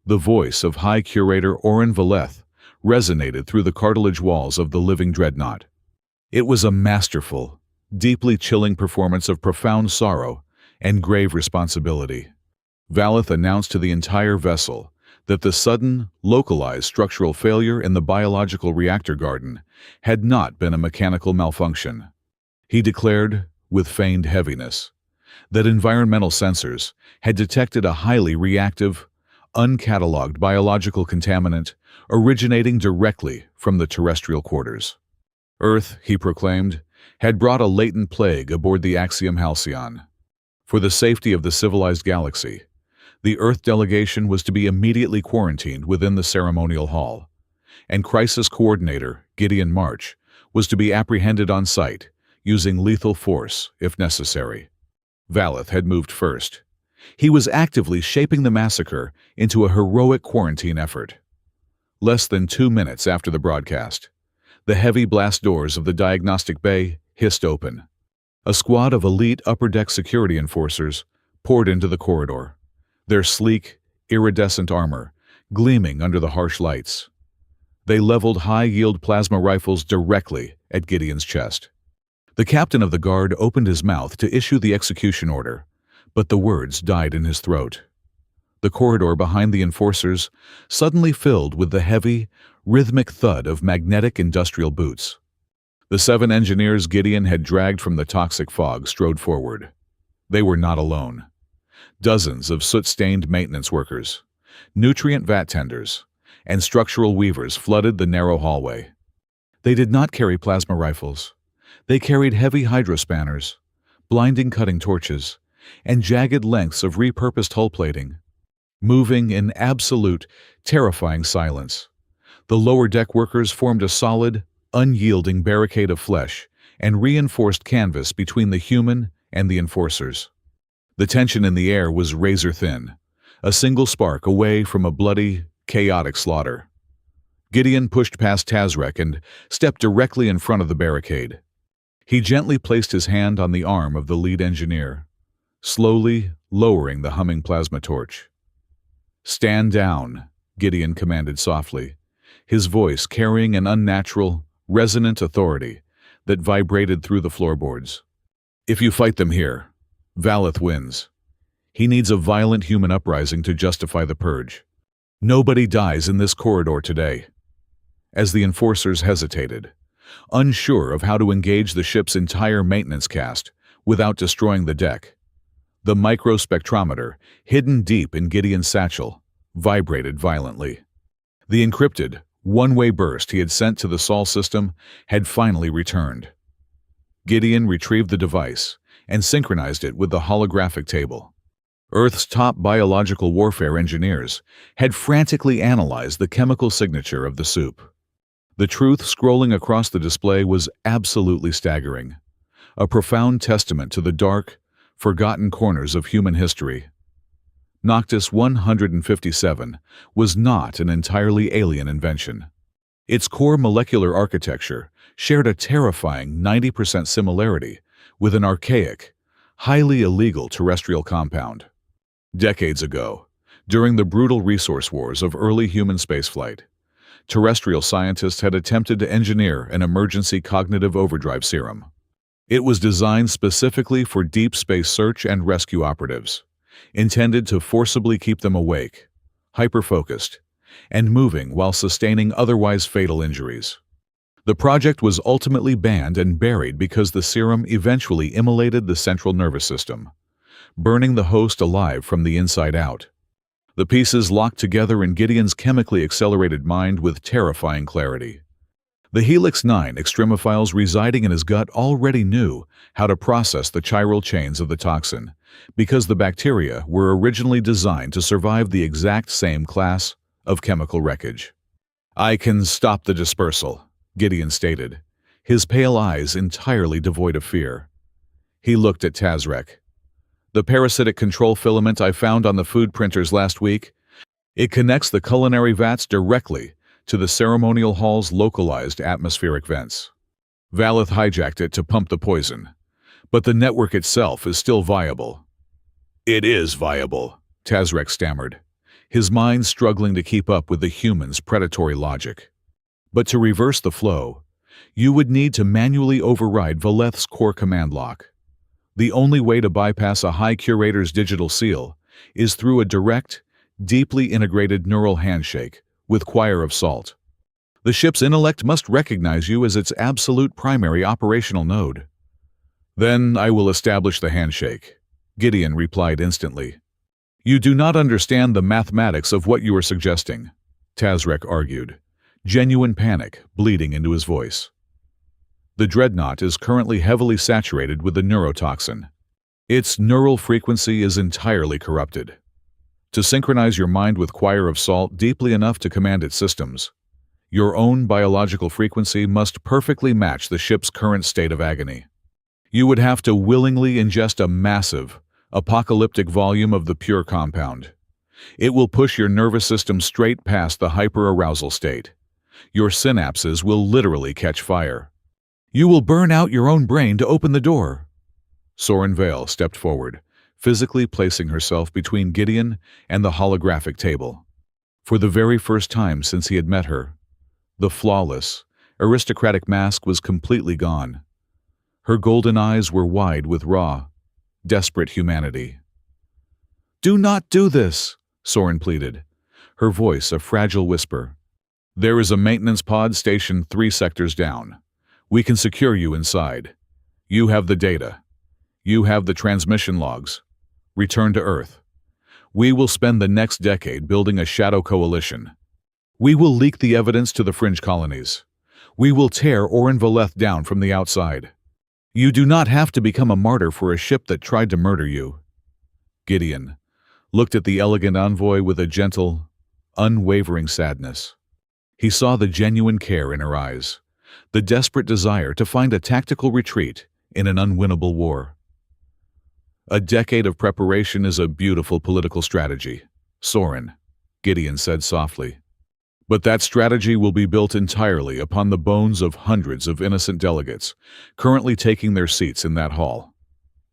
The voice of High Curator Oren Valeth resonated through the cartilage walls of the living dreadnought. It was a masterful, deeply chilling performance of profound sorrow and grave responsibility. Valeth announced to the entire vessel that the sudden, localized structural failure in the biological reactor garden had not been a mechanical malfunction. He declared, with feigned heaviness, that environmental sensors had detected a highly reactive, uncatalogued biological contaminant originating directly from the terrestrial quarters. Earth, he proclaimed, had brought a latent plague aboard the Axiom Halcyon. For the safety of the civilized galaxy, the Earth delegation was to be immediately quarantined within the ceremonial hall, and Crisis Coordinator Gideon March was to be apprehended on site, using lethal force if necessary. Valeth had moved first. He was actively shaping the massacre into a heroic quarantine effort. Less than 2 minutes after the broadcast, the heavy blast doors of the diagnostic bay hissed open. A squad of elite upper-deck security enforcers poured into the corridor, their sleek, iridescent armor gleaming under the harsh lights. They leveled high-yield plasma rifles directly at Gideon's chest. The captain of the guard opened his mouth to issue the execution order, but the words died in his throat. The corridor behind the enforcers suddenly filled with the heavy, rhythmic thud of magnetic industrial boots. The 7 engineers Gideon had dragged from the toxic fog strode forward. They were not alone. Dozens of soot-stained maintenance workers, nutrient vat tenders, and structural weavers flooded the narrow hallway. They did not carry plasma rifles. They carried heavy hydrospanners, blinding cutting torches, and jagged lengths of repurposed hull plating. Moving in absolute, terrifying silence, the lower deck workers formed a solid, unyielding barricade of flesh and reinforced canvas between the human and the enforcers. The tension in the air was razor-thin, a single spark away from a bloody, chaotic slaughter. Gideon pushed past Tazrek and stepped directly in front of the barricade. He gently placed his hand on the arm of the lead engineer, slowly lowering the humming plasma torch. "Stand down," Gideon commanded softly, his voice carrying an unnatural, resonant authority that vibrated through the floorboards. "If you fight them here, Valeth wins. He needs a violent human uprising to justify the purge. Nobody dies in this corridor today." As the enforcers hesitated, unsure of how to engage the ship's entire maintenance cast without destroying the deck, the microspectrometer, hidden deep in Gideon's satchel, vibrated violently. The encrypted, one-way burst he had sent to the Sol system had finally returned. Gideon retrieved the device and synchronized it with the holographic table. Earth's top biological warfare engineers had frantically analyzed the chemical signature of the soup. The truth scrolling across the display was absolutely staggering, a profound testament to the dark, forgotten corners of human history. Noctis 157 was not an entirely alien invention. Its core molecular architecture shared a terrifying 90% similarity with an archaic, highly illegal terrestrial compound. Decades ago, during the brutal resource wars of early human spaceflight, terrestrial scientists had attempted to engineer an emergency cognitive overdrive serum. It was designed specifically for deep space search and rescue operatives, intended to forcibly keep them awake, hyper-focused, and moving while sustaining otherwise fatal injuries. The project was ultimately banned and buried because the serum eventually immolated the central nervous system, burning the host alive from the inside out. The pieces locked together in Gideon's chemically accelerated mind with terrifying clarity. The Helix 9 extremophiles residing in his gut already knew how to process the chiral chains of the toxin because the bacteria were originally designed to survive the exact same class of chemical wreckage. "I can stop the dispersal," Gideon stated, his pale eyes entirely devoid of fear. He looked at Tazrek. "The parasitic control filament I found on the food printers last week, it connects the culinary vats directly to the ceremonial hall's localized atmospheric vents. Valeth hijacked it to pump the poison, but the network itself is still viable." "It is viable," Tazrek stammered, his mind struggling to keep up with the human's predatory logic. "But to reverse the flow, you would need to manually override Valeth's core command lock. The only way to bypass a High Curator's digital seal is through a direct, deeply integrated neural handshake with Choir of Salt. The ship's intellect must recognize you as its absolute primary operational node." "Then I will establish the handshake," Gideon replied instantly. "You do not understand the mathematics of what you are suggesting," Tazrek argued, genuine panic bleeding into his voice. "The dreadnought is currently heavily saturated with the neurotoxin. Its neural frequency is entirely corrupted. To synchronize your mind with Choir of Salt deeply enough to command its systems, your own biological frequency must perfectly match the ship's current state of agony. You would have to willingly ingest a massive, apocalyptic volume of the pure compound. It will push your nervous system straight past the hyperarousal state. Your synapses will literally catch fire. You will burn out your own brain to open the door." Soren Vale stepped forward, physically placing herself between Gideon and the holographic table. For the very first time since he had met her, the flawless, aristocratic mask was completely gone. Her golden eyes were wide with raw, desperate humanity. "Do not do this," Soren pleaded, her voice a fragile whisper. "There is a maintenance pod stationed 3 sectors down. We can secure you inside. You have the data. You have the transmission logs. Return to Earth. We will spend the next decade building a shadow coalition. We will leak the evidence to the fringe colonies. We will tear Oren Valeth down from the outside. You do not have to become a martyr for a ship that tried to murder you." Gideon looked at the elegant envoy with a gentle, unwavering sadness. He saw the genuine care in her eyes, the desperate desire to find a tactical retreat in an unwinnable war. "A decade of preparation is a beautiful political strategy, Soren," Gideon said softly. "But that strategy will be built entirely upon the bones of hundreds of innocent delegates currently taking their seats in that hall.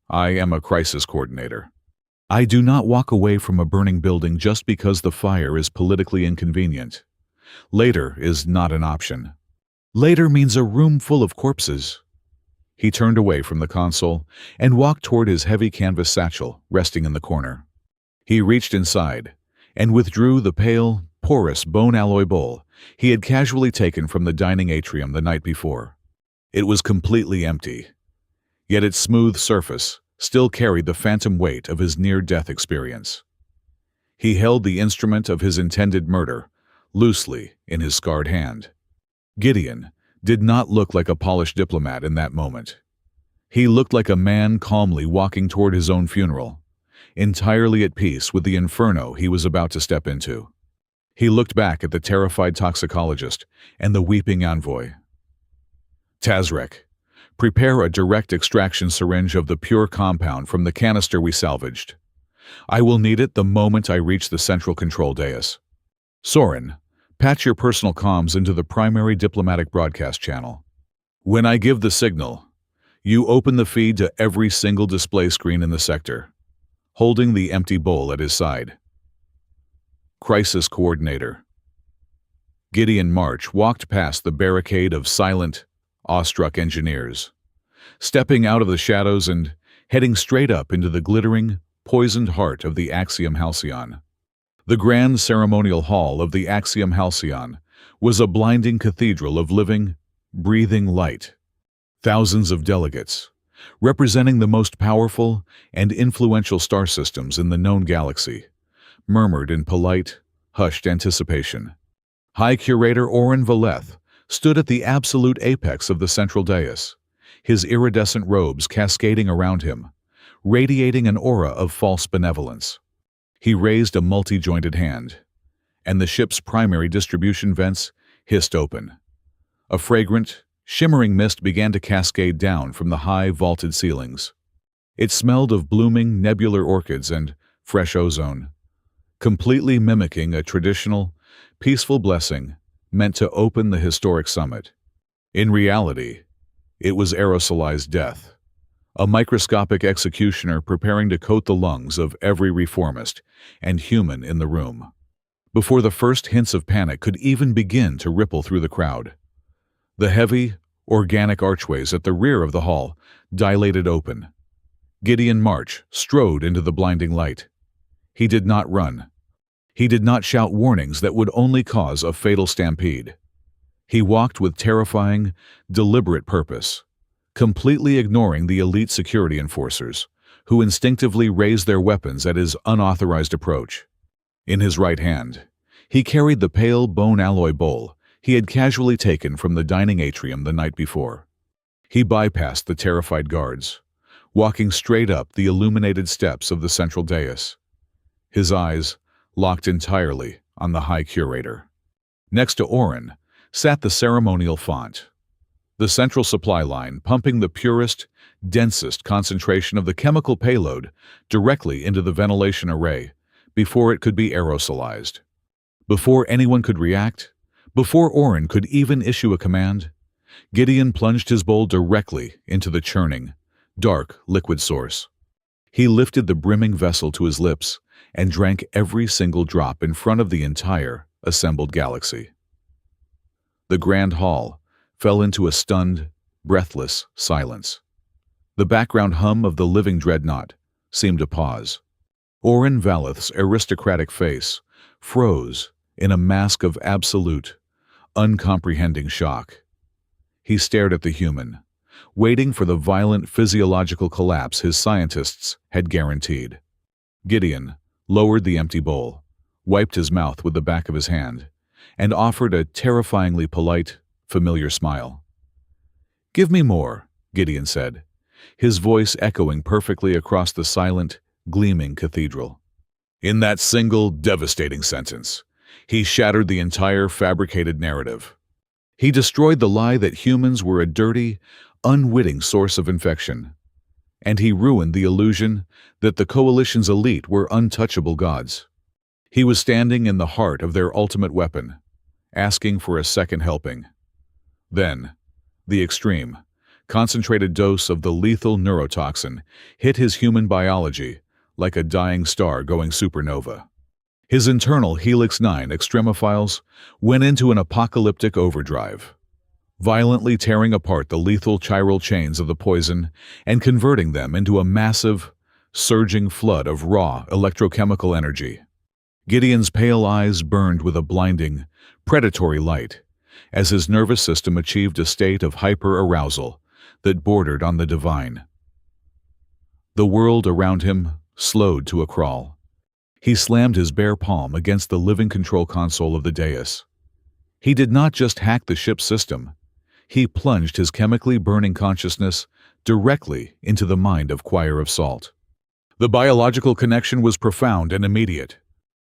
I am a crisis coordinator. I do not walk away from a burning building just because the fire is politically inconvenient. Later is not an option. Later means a room full of corpses." He turned away from the console and walked toward his heavy canvas satchel resting in the corner. He reached inside and withdrew the pale, porous bone alloy bowl he had casually taken from the dining atrium the night before. It was completely empty, yet its smooth surface still carried the phantom weight of his near-death experience. He held the instrument of his intended murder loosely in his scarred hand. Gideon did not look like a polished diplomat in that moment. He looked like a man calmly walking toward his own funeral, entirely at peace with the inferno he was about to step into. He looked back at the terrified toxicologist and the weeping envoy. "Tazrek, prepare a direct extraction syringe of the pure compound from the canister we salvaged. I will need it the moment I reach the central control dais. Soren, patch your personal comms into the primary diplomatic broadcast channel. When I give the signal, you open the feed to every single display screen in the sector," holding the empty bowl at his side. Crisis Coordinator. Gideon March walked past the barricade of silent, awestruck engineers, stepping out of the shadows and heading straight up into the glittering, poisoned heart of the Axiom Halcyon. The grand ceremonial hall of the Axiom Halcyon was a blinding cathedral of living, breathing light. Thousands of delegates, representing the most powerful and influential star systems in the known galaxy, murmured in polite, hushed anticipation. High Curator Oren Valeth stood at the absolute apex of the central dais, his iridescent robes cascading around him, radiating an aura of false benevolence. He raised a multi-jointed hand, and the ship's primary distribution vents hissed open. A fragrant, shimmering mist began to cascade down from the high, vaulted ceilings. It smelled of blooming nebular orchids and fresh ozone, completely mimicking a traditional, peaceful blessing meant to open the historic summit. In reality, it was aerosolized death, a microscopic executioner preparing to coat the lungs of every reformist and human in the room. Before the first hints of panic could even begin to ripple through the crowd, the heavy, organic archways at the rear of the hall dilated open. Gideon March strode into the blinding light. He did not run. He did not shout warnings that would only cause a fatal stampede. He walked with terrifying, deliberate purpose, completely ignoring the elite security enforcers, who instinctively raised their weapons at his unauthorized approach. In his right hand, he carried the pale bone alloy bowl he had casually taken from the dining atrium the night before. He bypassed the terrified guards, walking straight up the illuminated steps of the central dais, his eyes locked entirely on the High Curator. Next to Orin sat the ceremonial font, the central supply line pumping the purest, densest concentration of the chemical payload directly into the ventilation array before it could be aerosolized. Before anyone could react, before Orin could even issue a command, Gideon plunged his bowl directly into the churning, dark liquid source. He lifted the brimming vessel to his lips and drank every single drop in front of the entire assembled galaxy. The grand hall fell into a stunned, breathless silence. The background hum of the living dreadnought seemed to pause. Orin Valeth's aristocratic face froze in a mask of absolute, uncomprehending shock. He stared at the human, waiting for the violent physiological collapse his scientists had guaranteed. Gideon lowered the empty bowl, wiped his mouth with the back of his hand, and offered a terrifyingly polite, familiar smile. "Give me more," Gideon said, his voice echoing perfectly across the silent, gleaming cathedral. In that single, devastating sentence, he shattered the entire fabricated narrative. He destroyed the lie that humans were a dirty, unwitting source of infection, and he ruined the illusion that the Coalition's elite were untouchable gods. He was standing in the heart of their ultimate weapon, asking for a second helping. Then, the extreme, concentrated dose of the lethal neurotoxin hit his human biology like a dying star going supernova. His internal Helix 9 extremophiles went into an apocalyptic overdrive, violently tearing apart the lethal chiral chains of the poison and converting them into a massive, surging flood of raw electrochemical energy. Gideon's pale eyes burned with a blinding, predatory light as his nervous system achieved a state of hyper-arousal that bordered on the divine. The world around him slowed to a crawl. He slammed his bare palm against the living control console of the dais. He did not just hack the ship's system. He plunged his chemically burning consciousness directly into the mind of Choir of Salt. The biological connection was profound and immediate,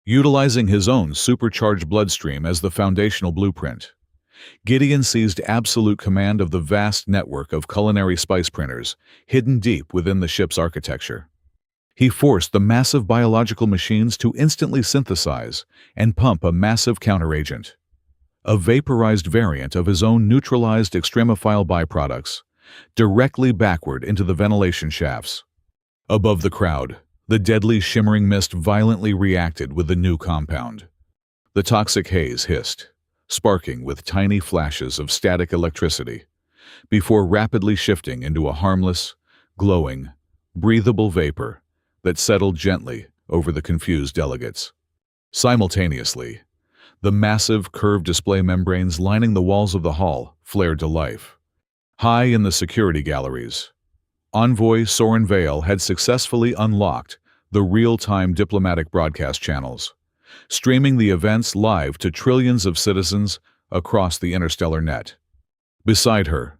utilizing his own supercharged bloodstream as the foundational blueprint. Gideon seized absolute command of the vast network of culinary spice printers hidden deep within the ship's architecture. He forced the massive biological machines to instantly synthesize and pump a massive counteragent, a vaporized variant of his own neutralized extremophile byproducts, directly backward into the ventilation shafts. Above the crowd, the deadly shimmering mist violently reacted with the new compound. The toxic haze hissed, sparking with tiny flashes of static electricity, before rapidly shifting into a harmless, glowing, breathable vapor that settled gently over the confused delegates. Simultaneously, the massive curved display membranes lining the walls of the hall flared to life. High in the security galleries, Envoy Soren Vale had successfully unlocked the real-time diplomatic broadcast channels, streaming the events live to trillions of citizens across the interstellar net. Beside her,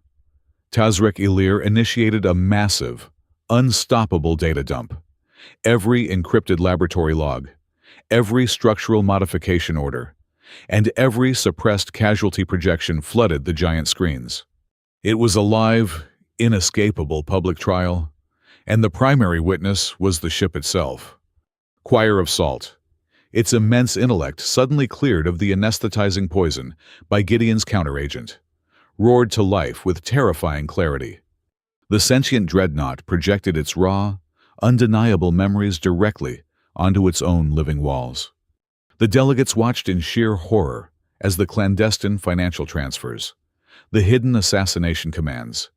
Tazrek Ilir initiated a massive, unstoppable data dump. Every encrypted laboratory log, every structural modification order, and every suppressed casualty projection flooded the giant screens. It was a live, inescapable public trial, and the primary witness was the ship itself. Choir of Salt, its immense intellect suddenly cleared of the anesthetizing poison by Gideon's counteragent, roared to life with terrifying clarity. The sentient dreadnought projected its raw, undeniable memories directly onto its own living walls. The delegates watched in sheer horror as the clandestine financial transfers, the hidden assassination commands,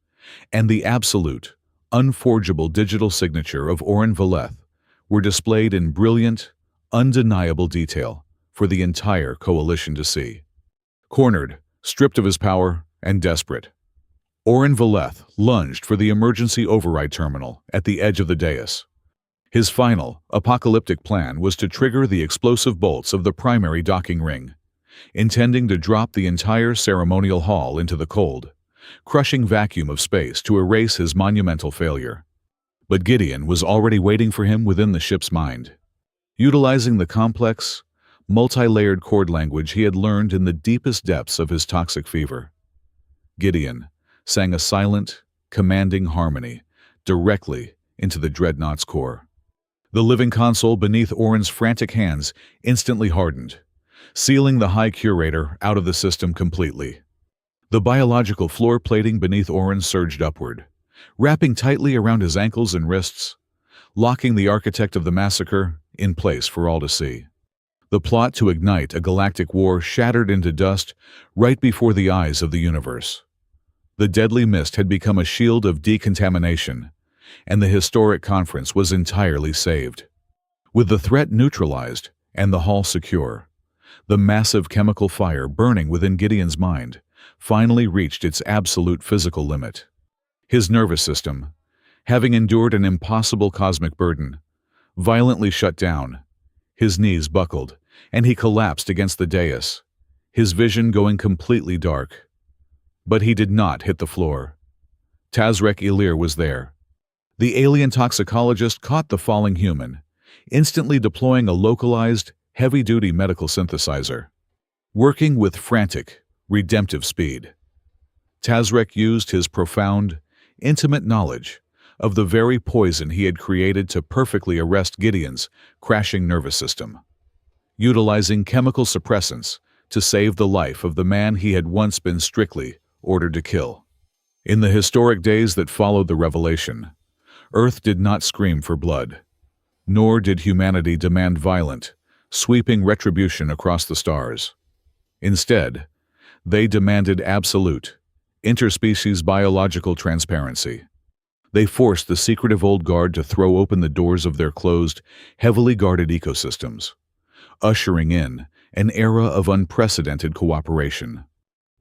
and the absolute, unforgeable digital signature of Oren Valeth were displayed in brilliant, undeniable detail for the entire coalition to see. Cornered, stripped of his power, and desperate, Oren Valeth lunged for the emergency override terminal at the edge of the dais. His final, apocalyptic plan was to trigger the explosive bolts of the primary docking ring, intending to drop the entire ceremonial hall into the cold, crushing vacuum of space to erase his monumental failure. But Gideon was already waiting for him within the ship's mind. Utilizing the complex, multi-layered chord language he had learned in the deepest depths of his toxic fever, Gideon sang a silent, commanding harmony directly into the dreadnought's core. The living console beneath Oren's frantic hands instantly hardened, sealing the High Curator out of the system completely. The biological floor plating beneath Oren surged upward, wrapping tightly around his ankles and wrists, locking the architect of the massacre in place for all to see. The plot to ignite a galactic war shattered into dust right before the eyes of the universe. The deadly mist had become a shield of decontamination, and the historic conference was entirely saved. With the threat neutralized and the hall secure, the massive chemical fire burning within Gideon's mind finally reached its absolute physical limit. His nervous system, having endured an impossible cosmic burden, violently shut down. His knees buckled, and he collapsed against the dais, his vision going completely dark. But he did not hit the floor. Tazrek Ilir was there. The alien toxicologist caught the falling human, instantly deploying a localized, heavy-duty medical synthesizer. Working with frantic, redemptive speed, Tazrek used his profound, intimate knowledge of the very poison he had created to perfectly arrest Gideon's crashing nervous system, utilizing chemical suppressants to save the life of the man he had once been strictly ordered to kill. In the historic days that followed the revelation, Earth did not scream for blood, nor did humanity demand violent, sweeping retribution across the stars. Instead, they demanded absolute, interspecies biological transparency. They forced the secretive old guard to throw open the doors of their closed, heavily guarded ecosystems, ushering in an era of unprecedented cooperation.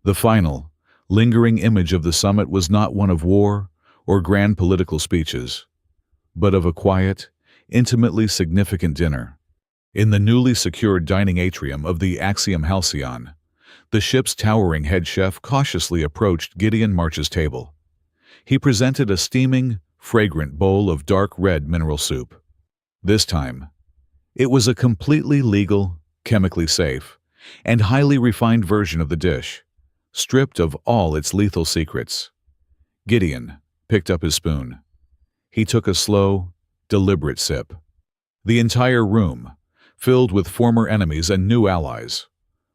The final, lingering image of the summit was not one of war or grand political speeches, but of a quiet, intimately significant dinner. In the newly secured dining atrium of the Axiom Halcyon, the ship's towering head chef cautiously approached Gideon March's table. He presented a steaming, fragrant bowl of dark red mineral soup. This time, it was a completely legal, chemically safe, and highly refined version of the dish, stripped of all its lethal secrets. Gideon picked up his spoon. He took a slow, deliberate sip. The entire room, filled with former enemies and new allies,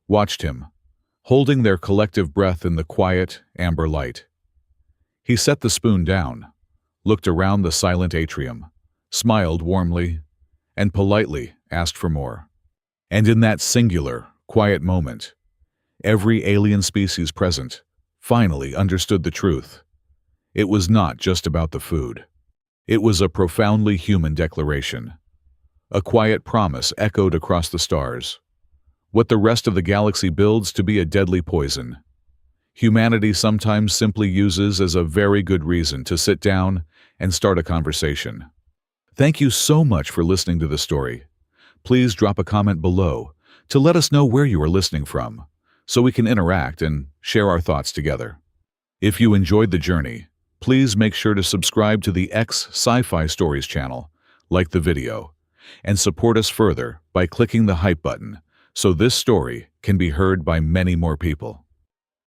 watched him, holding their collective breath in the quiet, amber light. He set the spoon down, looked around the silent atrium, smiled warmly, and politely asked for more. And in that singular, quiet moment, every alien species present finally understood the truth. It was not just about the food. It was a profoundly human declaration. A quiet promise echoed across the stars. What the rest of the galaxy builds to be a deadly poison, humanity sometimes simply uses as a very good reason to sit down and start a conversation. Thank you so much for listening to the story. Please drop a comment below to let us know where you are listening from, so we can interact and share our thoughts together. If you enjoyed the journey, Please make sure to subscribe to the Sci-fi Stories channel, like the video, and support us further by clicking the hype button so this story can be heard by many more people.